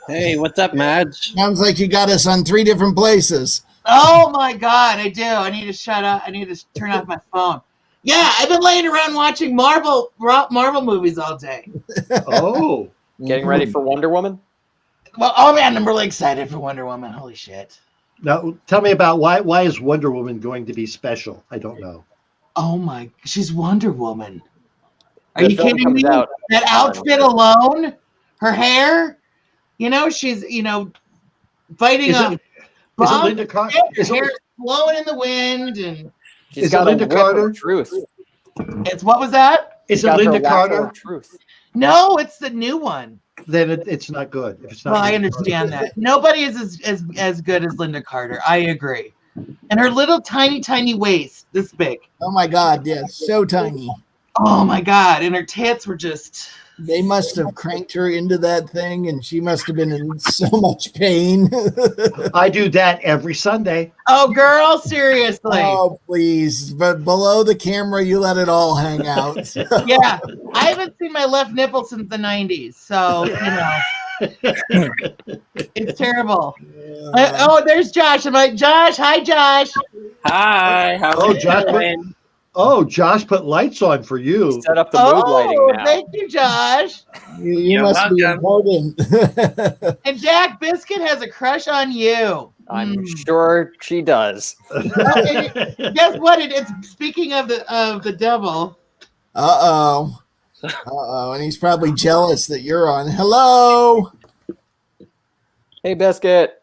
Hey, what's up, Madge? Sounds like you got us on 3 different places. Oh my God, I do. I need to shut up. I need to turn off my phone. Yeah, I've been laying around watching Marvel movies all day. Oh, getting ready for Wonder Woman? Well, oh man, I'm really excited for Wonder Woman. Holy shit! Now, tell me about why is Wonder Woman going to be special? I don't know. Oh my, she's Wonder Woman. Are you kidding me? That outfit alone, her hair. She's fighting on. Is it Linda Carter? Her hair's blowing in the wind, and she's got Linda Carter. Truth. It's what was that? Is it Linda Carter? Truth. No, it's the new one. Then it's not good. If it's not, well, I understand that. Nobody is as good as Linda Carter. I agree. And her little tiny waist, this big. Oh my God! Yes, so tiny. Oh my God. And her tits were just. They must have cranked her into that thing, and she must have been in so much pain. I do that every Sunday. Oh, girl, seriously. Oh, please. But below the camera, you let it all hang out. Yeah. I haven't seen my left nipple since the 90s. So, it's terrible. There's Josh. I'm like, Josh. Hi, Josh. Hi. How's it going? Josh put lights on for you. Set up the mood lighting now. Thank you, Josh. You must be important. And Jack Bisket has a crush on you. I'm sure she does. Guess what? It's speaking of the devil. And he's probably jealous that you're on. Hello. Hey, Biscuit.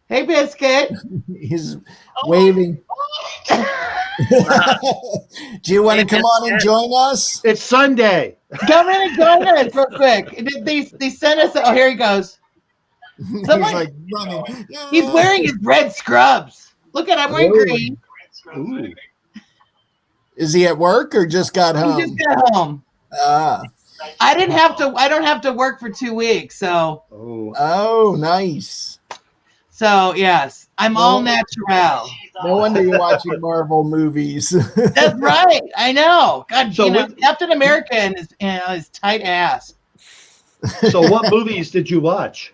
Hey, Biscuit. He's waving. Do you want to come on and join us? It's Sunday. Come in and join us real quick. They sent us. Oh, here he goes. He's like running. He's wearing his red scrubs. Look at, I'm wearing green. Ooh. Is he at work or just got home? He just got home. I don't have to work for 2 weeks, so. Oh, nice. So yes, I'm all natural. No wonder you're watching Marvel movies. That's right. I know. God, Captain America and his tight ass. So what movies did you watch?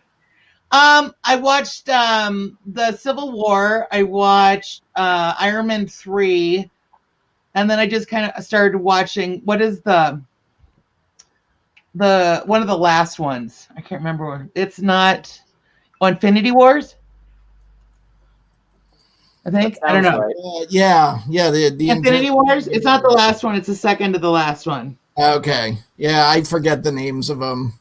I watched the Civil War. I watched Iron Man 3, and then I just kind of started watching. What is the one of the last ones? I can't remember. It's not Infinity Wars. I think. I don't know. Right. Yeah. The Infinity Wars. It's not the last one. It's the second to the last one. Okay. Yeah, I forget the names of them.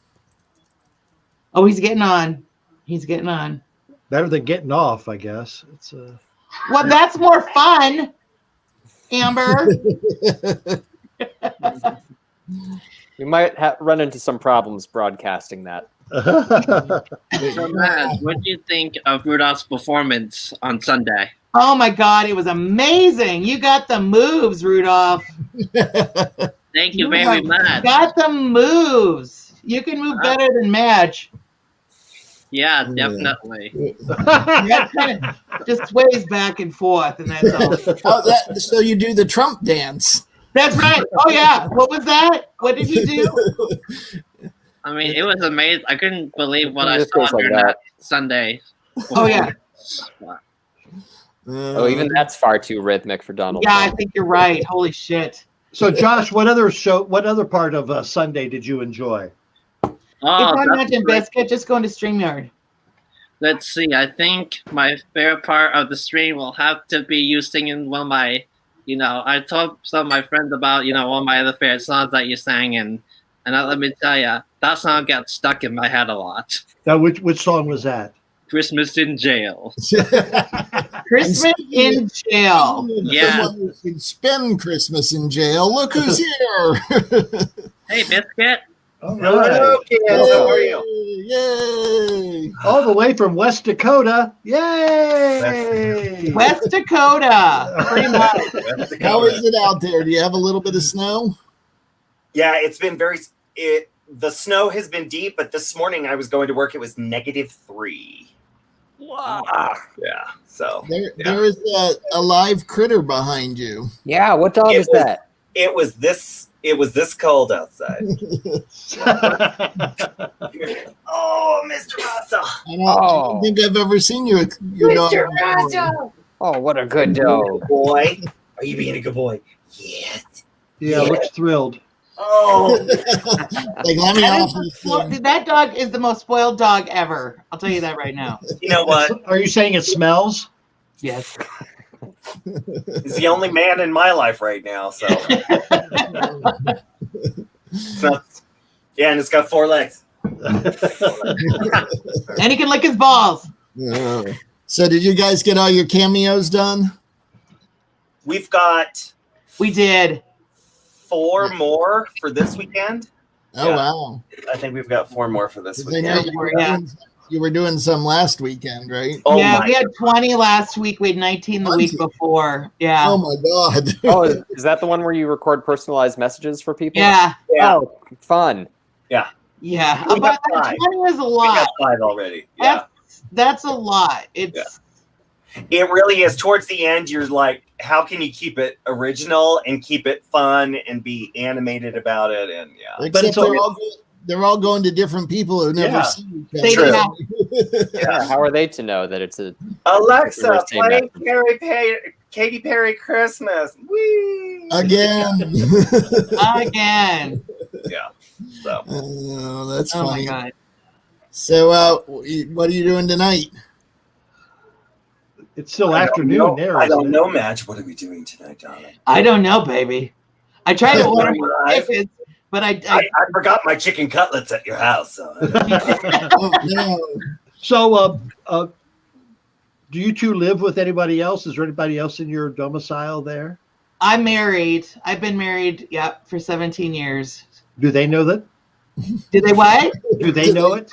Oh, he's getting on. He's getting on. Better than getting off, I guess. It's Well, that's more fun, Amber. We might run into some problems broadcasting that. So, Matt, what do you think of Rudolph's performance on Sunday? Oh my God, it was amazing. You got the moves, Rudolph. Thank you very much. Got the moves. You can move better than Madge. Yeah, definitely. That kind of just sways back and forth, and that's all. So you do the Trump dance. That's right. Oh yeah. What was that? What did he do? I mean, it was amazing. I couldn't believe what I saw during that Sunday. Oh yeah. Even that's far too rhythmic for Donald Yeah, Trump. I think you're right. Holy shit. So, Josh, what other part of Sunday did you enjoy? It's on Madge and Bisket. Just go into StreamYard. Let's see. I think my favorite part of the stream will have to be you singing one of my, I told some of my friends about, one of my other favorite songs that you sang, and let me tell you, that song got stuck in my head a lot. Now, which song was that? Christmas in Jail. Christmas in Jail. Yeah. Someone who can spend Christmas in jail. Look who's here. Hey, Biscuit. All right. Hello, kids. How are you? Yay. All the way from West Dakota. Yay! West Dakota. Pretty much. How is it out there? Do you have a little bit of snow? Yeah, it's been the snow has been deep, but this morning I was going to work. It was -3. Wow. Yeah. So There is a live critter behind you. Yeah, what dog is that? It was this cold outside. Oh, Mr. Russell. I don't think I've ever seen your dog. Mr. Russell. Oh, what a good dog. Good boy. Are you being a good boy? Yes. Yeah, looks thrilled. Oh. Like, let me off this thing. That dog is the most spoiled dog ever. I'll tell you that right now. You know what? Are you saying it smells? Yes. He's the only man in my life right now, so. Yeah, and it's got 4 legs. And he can lick his balls. So did you guys get all your cameos done? We've got We did. 4 more for this weekend. Oh, Yeah. wow. I think we've got 4 more for this They know weekend. you were Yeah. You were doing some last weekend, right? Oh yeah, my we had 20 last week. We had 19 the week 20? before. Yeah. Oh my God. Oh, is that the one where you record personalized messages for people? Yeah. Yeah. Oh, fun. Yeah. We About got 5. 20 is a We got lot. 5 already. Yeah. That's a lot. It's It really is. Towards the end, you're like, how can you keep it original and keep it fun and be animated about it? And yeah. Except it's all- they're all going to different people who never Yeah. seen each They other. Yeah, how are they to know that it's a Alexa, Same play message. Katy Perry Christmas. Whee! Again. again. Yeah. So Oh, that's Oh funny. my God. So, what are you doing tonight? It's still I don't afternoon know. there. I isn't don't it? know, Madge. What are we doing tonight, darling? I don't know, baby. I tried to order Right. tickets, but I I forgot my chicken cutlets at your house. So. Oh, no. So, do you two live with anybody else? Is there anybody else in your domicile there? I'm married. I've been married, for 17 years. Do they know that? Did they what? Do they know it?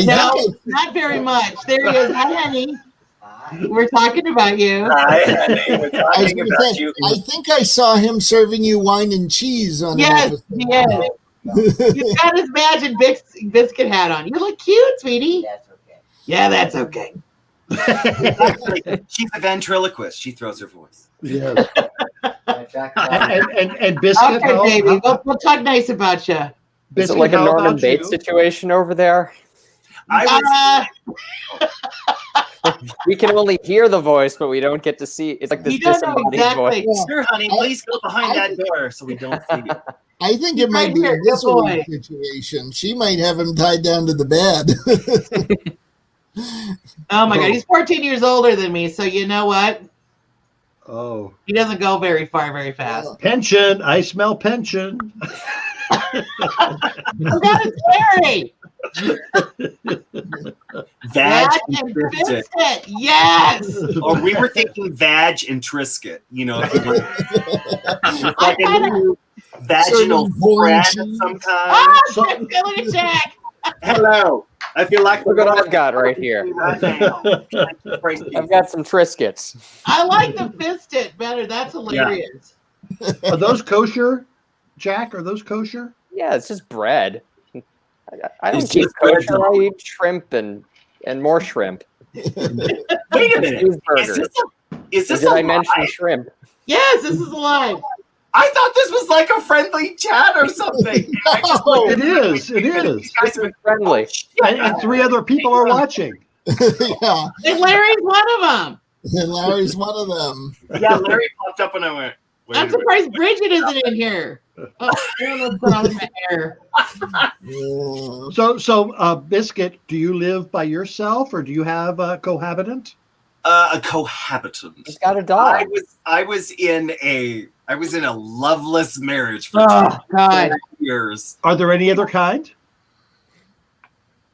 No, think not very much. There he is. Hi, honey. We're talking about you. Hi, honey. We're I, talking about you. I think I saw him serving you wine and cheese on Yes, an he is. episode. He's got his Madge and Bisket hat on. You look cute, sweetie. That's okay. Yeah, that's okay. She's a ventriloquist. She throws her voice. Yes. Jack, And Biscuit, Okay, baby. We'll talk nice about you. Is it Biscuit, like a how Norman about Bates you? situation over there? I We can only hear the voice, but we don't get to see. It's like this You don't know disembodied exactly. voice. was, sure, honey, please go behind that door so we don't see you. I think He's it might right be here. a Good whistle boy. situation. She might have him tied down to the bed. Oh my God, he's 14 years older than me, so you know what? Oh, He doesn't go very far, very fast. pension. I smell pension. Oh God, it's Larry. Vag and and Trisket. Biscuit. Yes. Or we were thinking Vag and Trisket. You know, if you were, it's like a new vaginal Serving porn spread of cheese. some kind. Oh, So- look at Jack. Hello. I feel like Look what I've got right here. Right now. I've got some Triscuits. I like the Biscuit better. That's hilarious. Are those kosher, Jack? Are those kosher? Yeah, it's just bread. I don't It's eat just bread. kosher. I eat shrimp and more shrimp. Wait a minute. Cheeseburgers. Is Or this did a I mention lie? shrimp? Yes, this is alive. I thought this was like a friendly chat or something. I just No. It is. It is. These guys are Friendly. And 3 other people are watching. Yeah, And Larry's one of them. and Larry's one of them. Yeah, Larry popped up and I went, wait I'm a minute. surprised Bridget isn't in here. Oh, I don't know what's wrong with my hair. Yeah. So, Biscuit, do you live by yourself or do you have a cohabitant? A cohabitant. He's got a dog. I was in a loveless marriage for Oh, God. 2 years. Are there any other kind?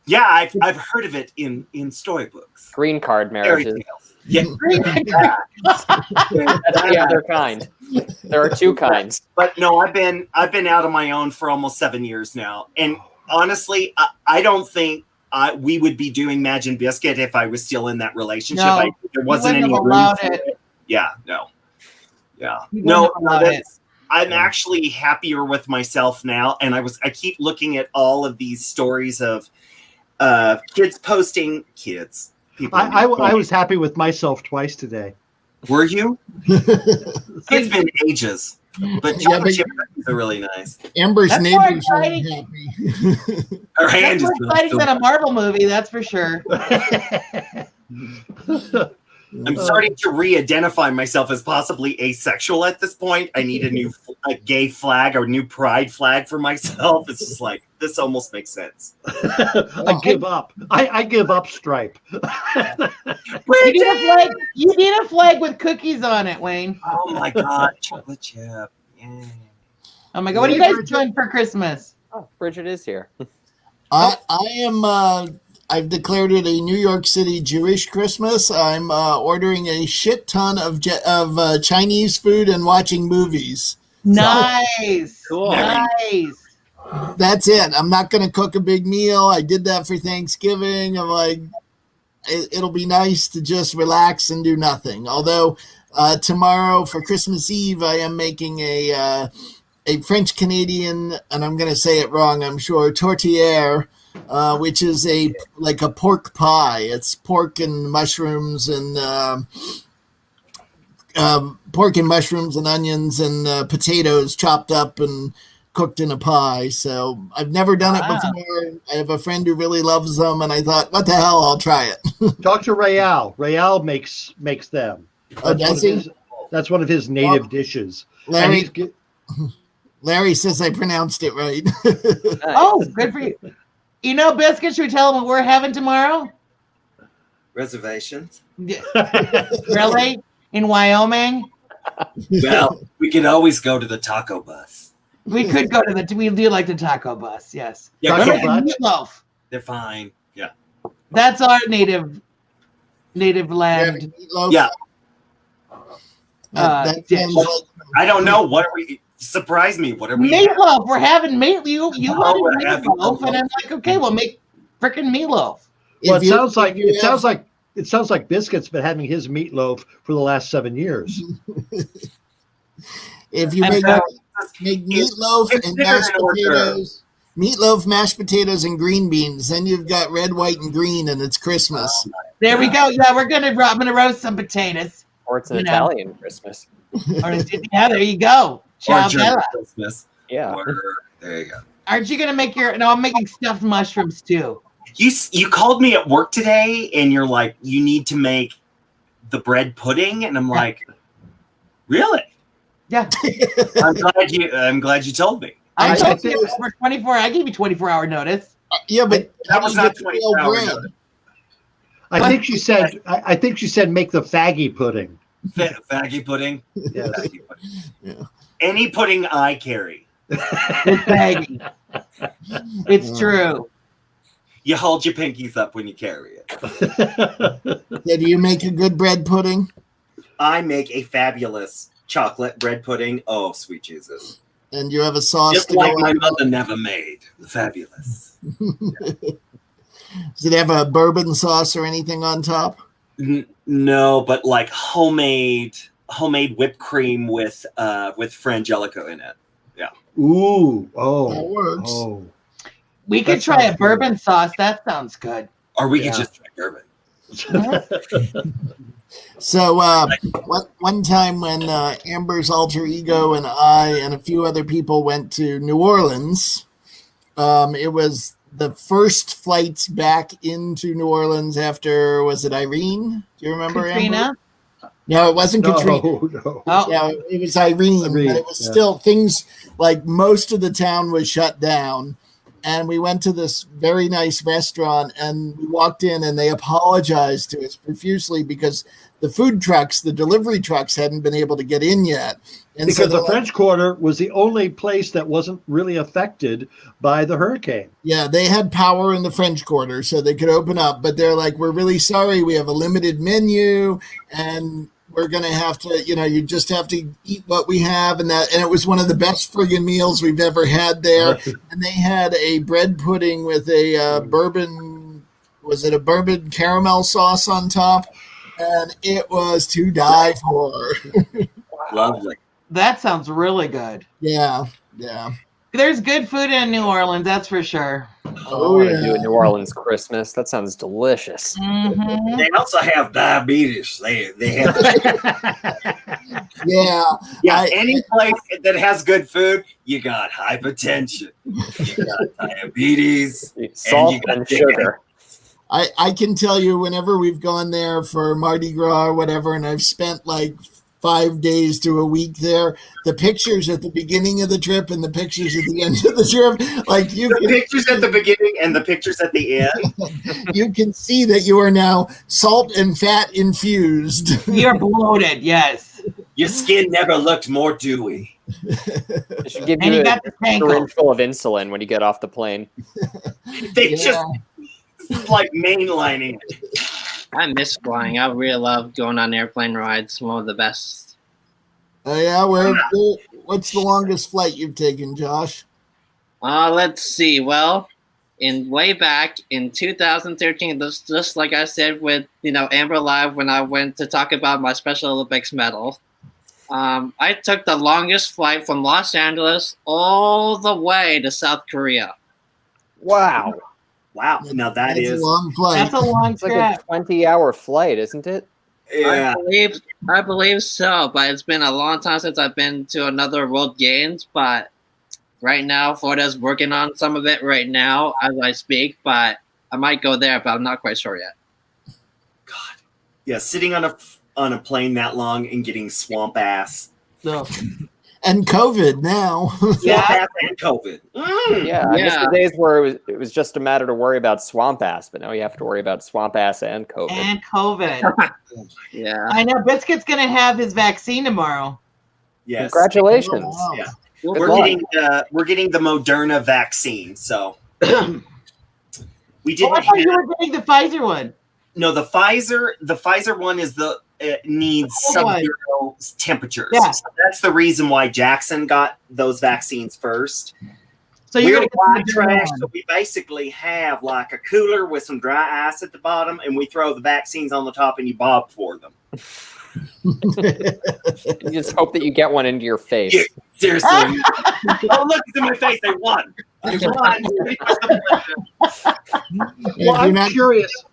Yeah, I've heard of it in storybooks. Green card Fairy marriages. tales. Yeah, That's the other kind. There are 2 kinds. but no, I've been out on my own for almost 7 years now, and honestly, I don't think we would be doing Madge and Bisket if I was still in that relationship. No, There wasn't wouldn't any have room allowed for it. Yeah, no, yeah, You no. wouldn't have allowed it. I'm actually happier with myself now, and I keep looking at all of these stories of kids posting kids. People, I was happy with myself twice today. Were you? It's been ages, but Yeah, chocolate but- chip cookies are really nice. Amber's That's more neighbors weren't exciting. happy. Her hand That's is more exciting than a Marvel movie, that's for sure. I'm starting to re-identify myself as possibly asexual at this point. I need a gay flag or new pride flag for myself. It's just like this almost makes sense. I give up. I give up Stripe. You need a flag. You need a flag with cookies on it, Wayne. Oh my god, chocolate chip. Yeah. Oh my God, what are you guys doing for Christmas? Oh, Bridget is here. I am. I've declared it a New York City Jewish Christmas. I'm ordering a shit ton of Chinese food and watching movies. Nice. Cool. Nice. That's it. I'm not going to cook a big meal. I did that for Thanksgiving. I'm like, it'll be nice to just relax and do nothing. Although tomorrow for Christmas Eve, I am making a French Canadian, and I'm going to say it wrong, I'm sure, tourtière, which is like a pork pie. It's pork and mushrooms and onions and potatoes chopped up and cooked in a pie. So I've never done it before. I have a friend who really loves them, and I thought, what the hell, I'll try it. Talk to Rayal. Rayal makes them. That's one of his native dishes. Larry says I pronounced it right. Nice. Oh, good for you. You know, Biscuit, should we tell them what we're having tomorrow? Reservations? Really? In Wyoming? Well, we can always go to the taco bus. We could go to we do like the taco bus, yes. Yeah, Taco We're making bus? meatloaf. they're fine. Yeah. That's our native land. Meatloaf? Yeah. That dish. sounds like I don't know. What are we? Surprise me. What are we? Meatloaf. We're having meatloaf. You we're wanted having meatloaf, and I'm like, okay, we'll make freaking meatloaf. Well, if it you- sounds like Biscuit's been having his meatloaf for the last 7 years. If you I'm make sorry. meatloaf and consider mashed an order. potatoes, and green beans, then you've got red, white, and green, and it's Christmas. There we go. Yeah, I'm gonna roast some potatoes. Or it's an You know. Italian Christmas. Yeah, there you go. Or Ciao, German Bella. Christmas. Yeah. There you go. Aren't you gonna make No, I'm making stuffed mushrooms too. You called me at work today, and you're like, you need to make the bread pudding, and I'm like, really? Yeah. I'm glad you told me. I I told think- you for 24. I gave you 24-hour notice. Yeah, but That was how do you not get 24 stale hours. bread? I think she said make the faggy pudding. Faggy pudding. Yes. Faggy pudding. Yeah. Any pudding I carry. It's baggy. It's true. You hold your pinkies up when you carry it. Yeah, do you make a good bread pudding? I make a fabulous chocolate bread pudding. Oh, sweet Jesus. And you have a sauce Just to like go my on? mother never made. Fabulous. Does it have a bourbon sauce or anything on top? No, but like homemade whipped cream with frangelico in it. Ooh. That Oh. works. Oh. We could That try a sounds bourbon sauce. That sounds good. Or we Yeah. could just try bourbon. So one time when Amber's alter ego and I and a few other people went to New Orleans, it was the first flights back into New Orleans after, was it Irene? Do you remember, Katrina? Amber? No, it wasn't Katrina. No. Oh, Yeah, it was Irene, Irene, but it was yeah. still things like most of the town was shut down. And we went to this very nice restaurant and we walked in and they apologized to us profusely because the food trucks, the delivery trucks hadn't been able to get in yet. And Because so the they're like, French Quarter was the only place that wasn't really affected by the hurricane. yeah, they had power in the French Quarter so they could open up, but they're like, we're really sorry. We have a limited menu and we're going to have to, you just have to eat what we have. And it was one of the best friggin' meals we've ever had there. And they had a bread pudding with a bourbon, was it a bourbon caramel sauce on top? And it was to die for. Lovely. that sounds really good. Yeah. There's good food in New Orleans, that's for sure. I want to do a New Orleans Christmas. That sounds delicious. Mhm. They also have diabetes. They have Yeah. any place that has good food, you got hypertension, you got diabetes, Salt you got and sugar. I can tell you whenever we've gone there for Mardi Gras or whatever, and I've spent like 5 days to a week there, the pictures at the beginning of the trip and the pictures at the end of the trip, like the pictures at the beginning and the pictures at the end. you can see that you are now salt and fat infused. You're bloated, yes. Your skin never looked more dewy. They should give And you you a got the tangle. syringe full of insulin when you get off the plane. They Yeah. just this is like mainlining. I miss flying. I really love going on airplane rides. One of the best. Oh yeah, what's the longest flight you've taken, Josh? Let's see. Well, way back in 2013, just like I said with Amber Live when I went to talk about my Special Olympics medal, I took the longest flight from Los Angeles all the way to South Korea. Wow. Wow. Now That's a long flight. That's a long It's like trip. a 20-hour flight, isn't it? yeah. I believe so, but it's been a long time since I've been to another World Games. But right now, Florida's working on some of it right now as I speak. But I might go there, but I'm not quite sure yet. God. Yeah, sitting on a plane that long and getting swamp ass. No. And COVID now. Yeah. Swamp ass and COVID. Yeah, I miss the days where it was just a matter to worry about swamp ass, but now you have to worry about swamp ass and COVID. And COVID. Yeah. I know Biscuit's going to have his vaccine tomorrow. Yes. Congratulations. Oh, wow. Yeah. Good We're luck. getting the Moderna vaccine, so we Oh, didn't I thought you have, were getting the Pfizer one. no the Pfizer one is needs Cold one. sub-zero temperatures. Yeah. So that's the reason why Jackson got those vaccines first. So you're We're going white to trash, so we basically have like a cooler with some dry ice at the bottom, and we throw the vaccines on the top, and you bob for them. You just hope that you get one into your face. Yeah. Seriously. Oh, look, it's in my face. They won. They won. Well, If you're not-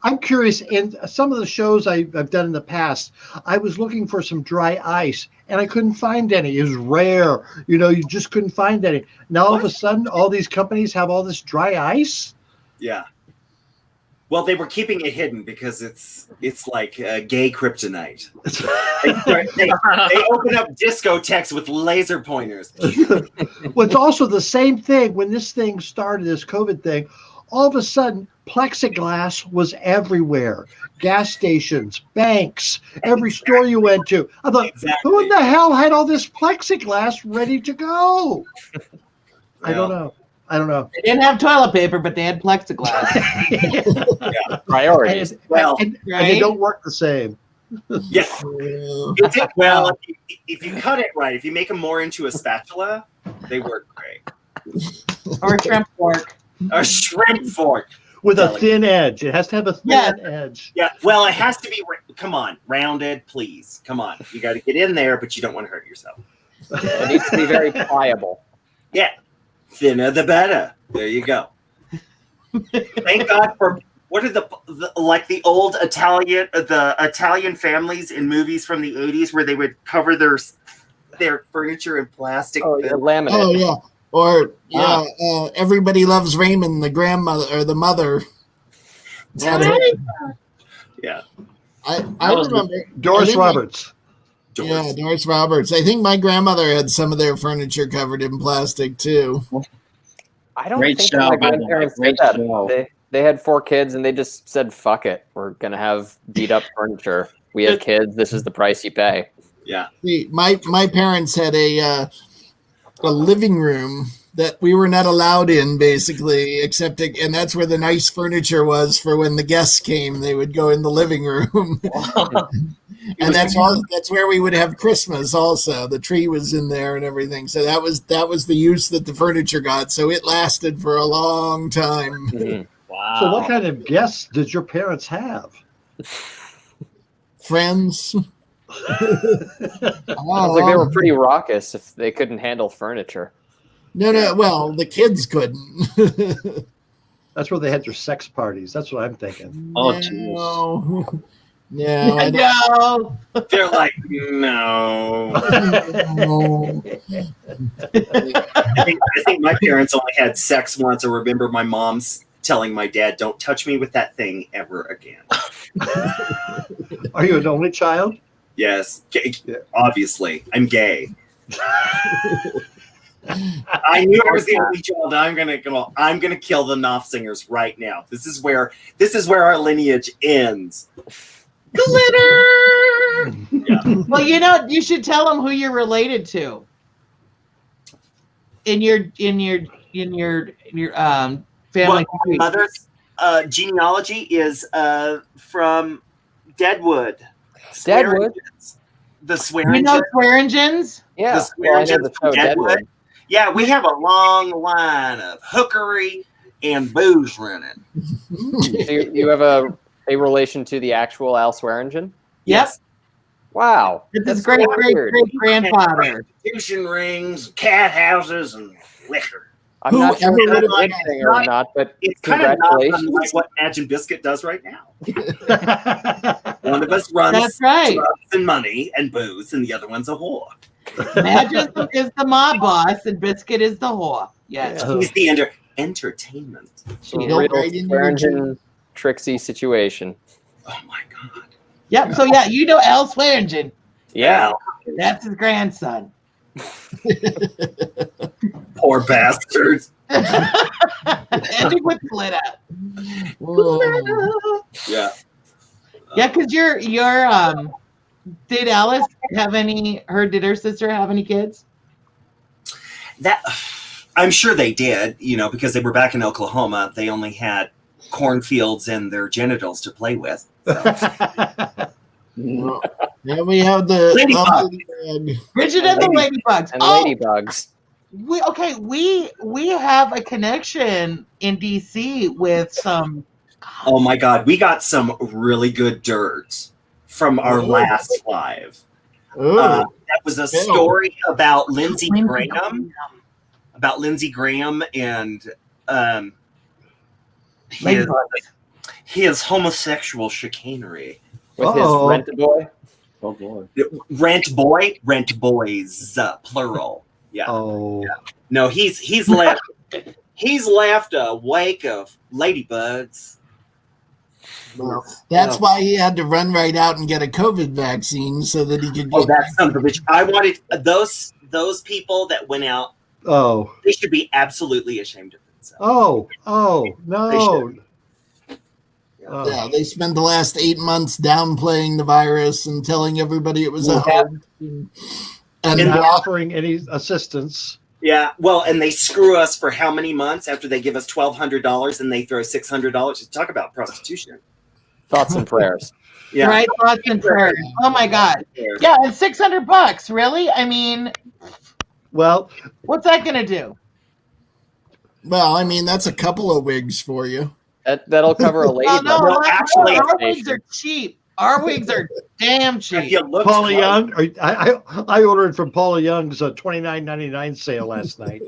I'm curious. In some of the shows I've done in the past, I was looking for some dry ice, and I couldn't find any. It was rare. You just couldn't find any. Now all of a sudden, all these companies have all this dry ice. Yeah. Well, they were keeping it hidden because it's like gay kryptonite. They open up discotheques with laser pointers. Well, it's also the same thing when this thing started, this COVID thing. All of a sudden, plexiglass was everywhere. Gas stations, banks, every store you went to. I thought, Exactly. who in the hell had all this plexiglass ready to go? I don't know. They didn't have toilet paper, but they had plexiglass. Priorities. Well, and right? they don't work the same. Yeah. Well, if you cut it right, if you make them more into a spatula, they work great. Or a shrimp fork. A shrimp fork. With a thin edge. It has to have a thin Yeah. edge. Yeah. Well, it has to be. Come on, rounded, please. Come on. You got to get in there, but you don't want to hurt yourself. It needs to be very pliable. Yeah. Thinner the better. There you go. Thank God for what are the like the old Italian families in movies from the 80s where they would cover their furniture in plastic. Oh, yeah, film. laminate. Oh yeah. Or Everybody Loves Raymond, the grandmother or the mother. Yeah. I remember Doris I think Roberts. Yeah, Doris Roberts. I think my grandmother had some of their furniture covered in plastic too. I don't Great think show, that my by the way. grandparents Great did that. show. They had 4 kids and they just said, fuck it. We're going to have beat up furniture. We have kids. This is the price you pay. Yeah. See, my parents had a living room that we were not allowed in, basically, and that's where the nice furniture was for when the guests came. They would go in the living room, and that's where we would have Christmas. Also, the tree was in there and everything. So that was the use that the furniture got. So it lasted for a long time. Mm-hmm. Wow. So what kind of guests did your parents have? Friends. Sounds like they were pretty raucous if they couldn't handle furniture. No. Well, the kids couldn't. That's where they had their sex parties. That's what I'm thinking. Oh, jeez. No, I don't. No. They're like, no. know. I think my parents only had sex once. I remember my mom's telling my dad, "Don't touch me with that thing ever again." Are you an only child? Yes, obviously, I'm gay. I knew I was the only child. I'm gonna kill the Knopfsingers right now. This is where our lineage ends. Glitter. Yeah. Well, you should tell them who you're related to. In your family. Well, my mother's genealogy is from Deadwood. Deadwood? The You know Swearingen. Swearingens? Yeah. The Well, I know Swearingen the from show Deadwood. Deadwood. Yeah, we have a long line of hookery and booze running. So you have a relation to the actual Al Swearingen? Yes. Wow. It's his That's so weird. great grandfather. Prostitution rings, cat houses, and liquor. I'm not sure Who if that's a ever good thing or not, but It's kind of not congratulations. unlike what Madge and Bisket does right now. One of us runs That's right. drugs and money and booze, and the other one's a whore. Madge is the mob boss, and Biscuit is the whore. Yes. Yeah. He's the entertainment. It's a Go real right into Swearingen Trixie situation. Oh my god. Yep. So yeah, you know Al Swearingen. Yeah. That's his grandson. Poor bastards. Ending with glitter. Whoa. Yeah. Yeah, because did Alice have did her sister have any kids? That I'm sure they did, because they were back in Oklahoma. They only had cornfields and their genitals to play with. So. Well, yeah, we have the Ladybug. Bridget and the Ladybugs. And ladybugs. We have a connection in DC with some. Oh my god, we got some really good dirt from our last live. That was a story about Lindsey Graham. About Lindsey Graham and his homosexual chicanery. With his rent-a-boy? Oh boy. Rent boys, plural. Yeah. Oh. Yeah. No, he's left a wake of ladybugs. Well, that's why he had to run right out and get a COVID vaccine so that he could. Oh, that son of a bitch! I wanted those people that went out. Oh. They should be absolutely ashamed of themselves. Oh no. Yeah, they spent the last 8 months downplaying the virus and telling everybody it was a hoax. And not offering any assistance. Yeah, well, and they screw us for how many months after they give us $1,200 and they throw $600? Talk about prostitution. Thoughts and prayers. Yeah. Right, thoughts and prayers. Oh my God. Yeah, and $600. Really? I mean, well, what's that gonna do? Well, I mean, that's a couple of wigs for you. That'll cover a lady. No, actually, our wigs are cheap. Our wigs are damn cheap. Paula Young. I ordered from Paula Young's $29.99 sale last night.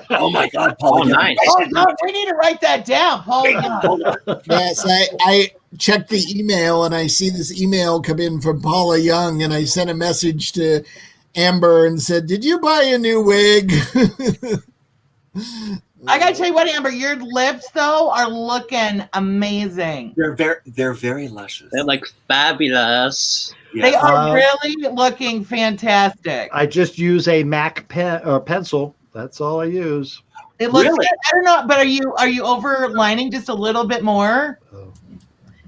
Oh my God, Paula! Nice. Oh no, we need to write that down, Paul. Yes, I checked the email and I see this email come in from Paula Young, and I sent a message to Amber and said, "Did you buy a new wig?" I gotta tell you what, Amber, your lips though are looking amazing. They're very luscious. They're like fabulous. Yes. They are really looking fantastic. I just use a MAC pen or pencil. That's all I use. It looks Really? good. I don't know, but are you overlining just a little bit more? Oh.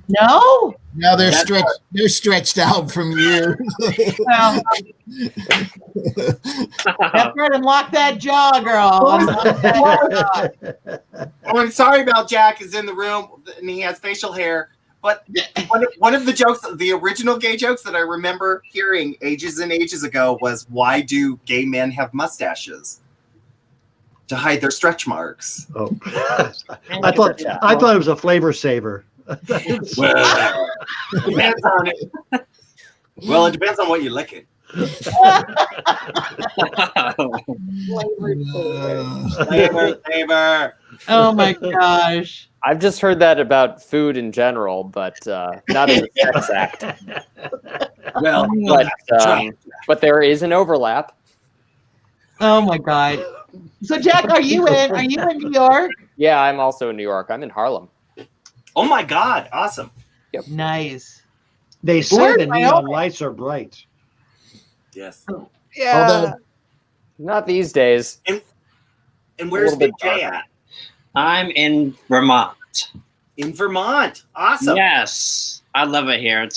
No? Now they're stretched out from years. Well, that's right, unlock that jaw, girl. Unlock that jaw. Oh, I'm sorry about Jack is in the room and he has facial hair. But one of the jokes, the original gay jokes that I remember hearing ages and ages ago was, why do gay men have mustaches? To hide their stretch marks. Oh. I thought it was a flavor saver. Well, depends on it. Well, it depends on what you're licking. Flavor. Oh my gosh. I've just heard that about food in general, but not as a sex act. Well, but there is an overlap. Oh my God. So Jack, are you in New York? Yeah, I'm also in New York. I'm in Harlem. oh my God, awesome. Yep. Nice. They say Where's the my neon oven? lights are bright. Yes. Yeah. Although- Not these days. And where's A little Big bit J darker. at? I'm in Vermont. In Vermont. Awesome. Yes, I love it here.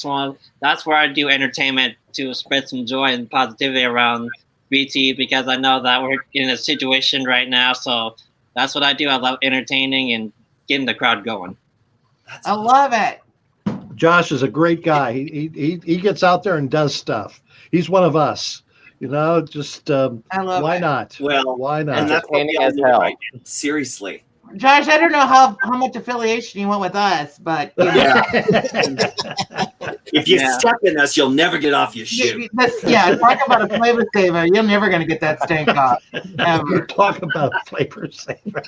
That's where I do entertainment to spread some joy and positivity around BT, because I know that we're in a situation right now. So that's what I do. I love entertaining and getting the crowd going. I love it. Josh is a great guy. He gets out there and does stuff. He's one of us. Just I love why it. not? Well, Why and not? that's what we Entertaining all as need hell. right now. Seriously. Josh, I don't know how much affiliation you want with us, but Yeah. If you Yeah. step in us, you'll never get off your shoe. Talk about a flavor saver. You're never gonna get that stank off. Ever. Talk about flavor saver.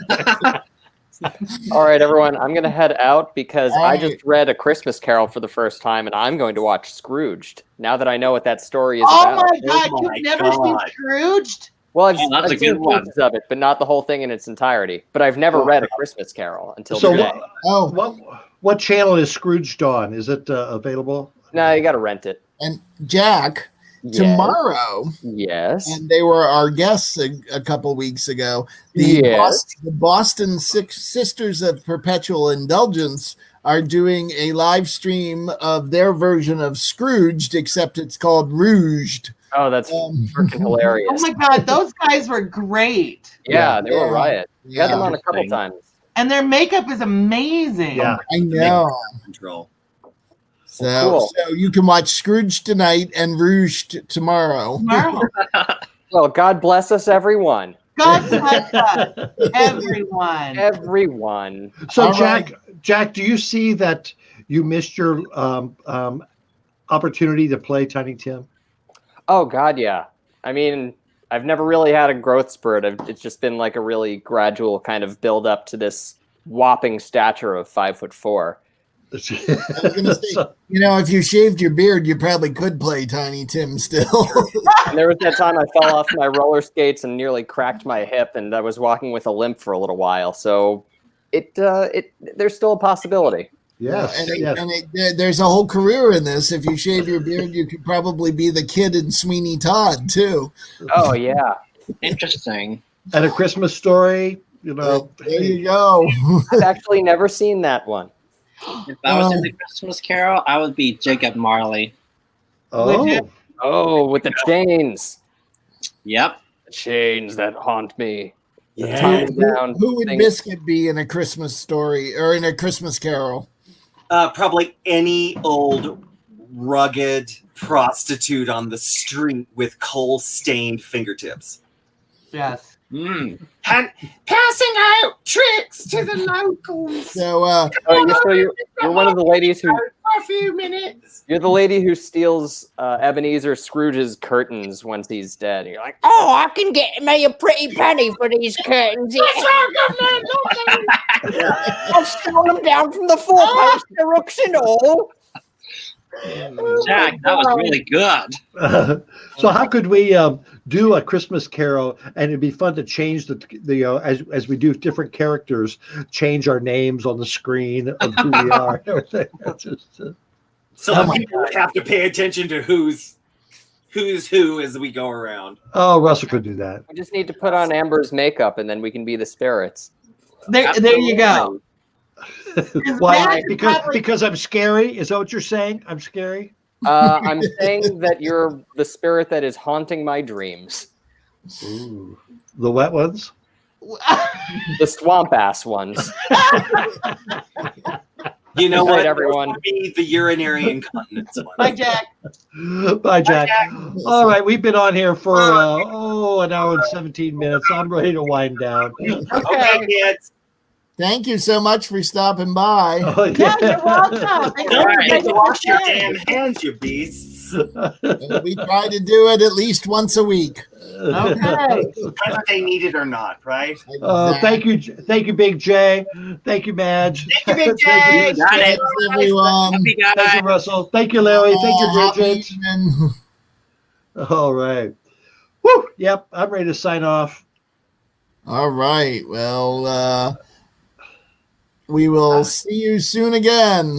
All right, everyone, I'm going to head out because All I right. just read A Christmas Carol for the first time, and I'm going to watch Scrooged now that I know what that story is Oh about. my god, Oh my you've never seen God. Scrooged? Well, I've, Oh, that's I've a seen good one. pieces of it, but not the whole thing in its entirety. But I've never read A Christmas Carol until So today. what channel is Scrooged on? Is it available? No, you got to rent it. And Jack, Yes. tomorrow, Yes. and they were our guests a couple weeks ago. The Yes. Boston Sisters of Perpetual Indulgence are doing a live stream of their version of Scrooged, except it's called Rouged. Oh, that's freaking hilarious. Oh my god, those guys were great. Yeah, they were Yeah. riot. We had them on a couple Interesting. times. And their makeup is amazing. Yeah. I know. Control. So, Cool. so you can watch Scrooge tonight and Rouged tomorrow. Tomorrow. Well, God bless us, everyone. God bless us, everyone. Everyone. So All right. Jack, do you see that you missed your opportunity to play Tiny Tim? Oh, God, yeah. I mean, I've never really had a growth spurt. It's just been like a really gradual kind of build up to this whopping stature of 5'4". I was gonna say, if you shaved your beard, you probably could play Tiny Tim still. And there was that time I fell off my roller skates and nearly cracked my hip, and I was walking with a limp for a little while. So there's still a possibility. Yes. There's a whole career in this. If you shave your beard, you could probably be the kid in Sweeney Todd too. Oh, yeah. Interesting. And A Christmas Story, There you go. I've actually never seen that one. If I was in the Christmas Carol, I would be Jacob Marley. Oh, Oh, with the chains. Yep. The chains that haunt me. The Yeah. tongue down Who would thing. Biscuit be in A Christmas Story or in A Christmas Carol? Probably any old rugged prostitute on the street with coal-stained fingertips. Yes. Mm. And passing out tricks to the locals So, Oh, you're one of the ladies who for a few minutes. you're the lady who steals Ebenezer Scrooge's curtains once he's dead. And you're like, oh, I can get me a pretty penny for these curtains. I'll steal them down from the four-post direction. Oh, Jack, that was really good. so how could we do A Christmas Carol? And it'd be fun to change the as we do different characters, change our names on the screen of who we are. That's just, So that people would have to pay attention to who's who as we go around. oh, Russell could do that. we just need to put on Amber's makeup, and then we can be the spirits. There you go. Why? Madge Because I'm scary. Is that what you're saying? I'm scary. I'm saying that you're the spirit that is haunting my dreams. Ooh. The wet ones. The swamp ass ones. You know Good night, what? everyone. Those would be the urinary incontinence one. Bye, Jack. Bye, Jack. Jack. All right, we've been on here for an hour and 17 minutes. I'm ready to wind down. Okay, kids. thank you so much for stopping by. Oh, Yeah, you're welcome. Thanks Don't for forget taking to wash the your time. damn hands, you beasts. We try to do it at least once a week. Okay. Whether they need it or not, right? Thank you, Big J. Thank you, Madge. Thank you, Big J. Thank you, Got it. Thanks, everyone. Happy Thank guys. you, Russell. Thank you, Larry. Thank you, Happy Bridget. evening. All right. Woo! Yep, I'm ready to sign off. All right. Well, we will see you soon again.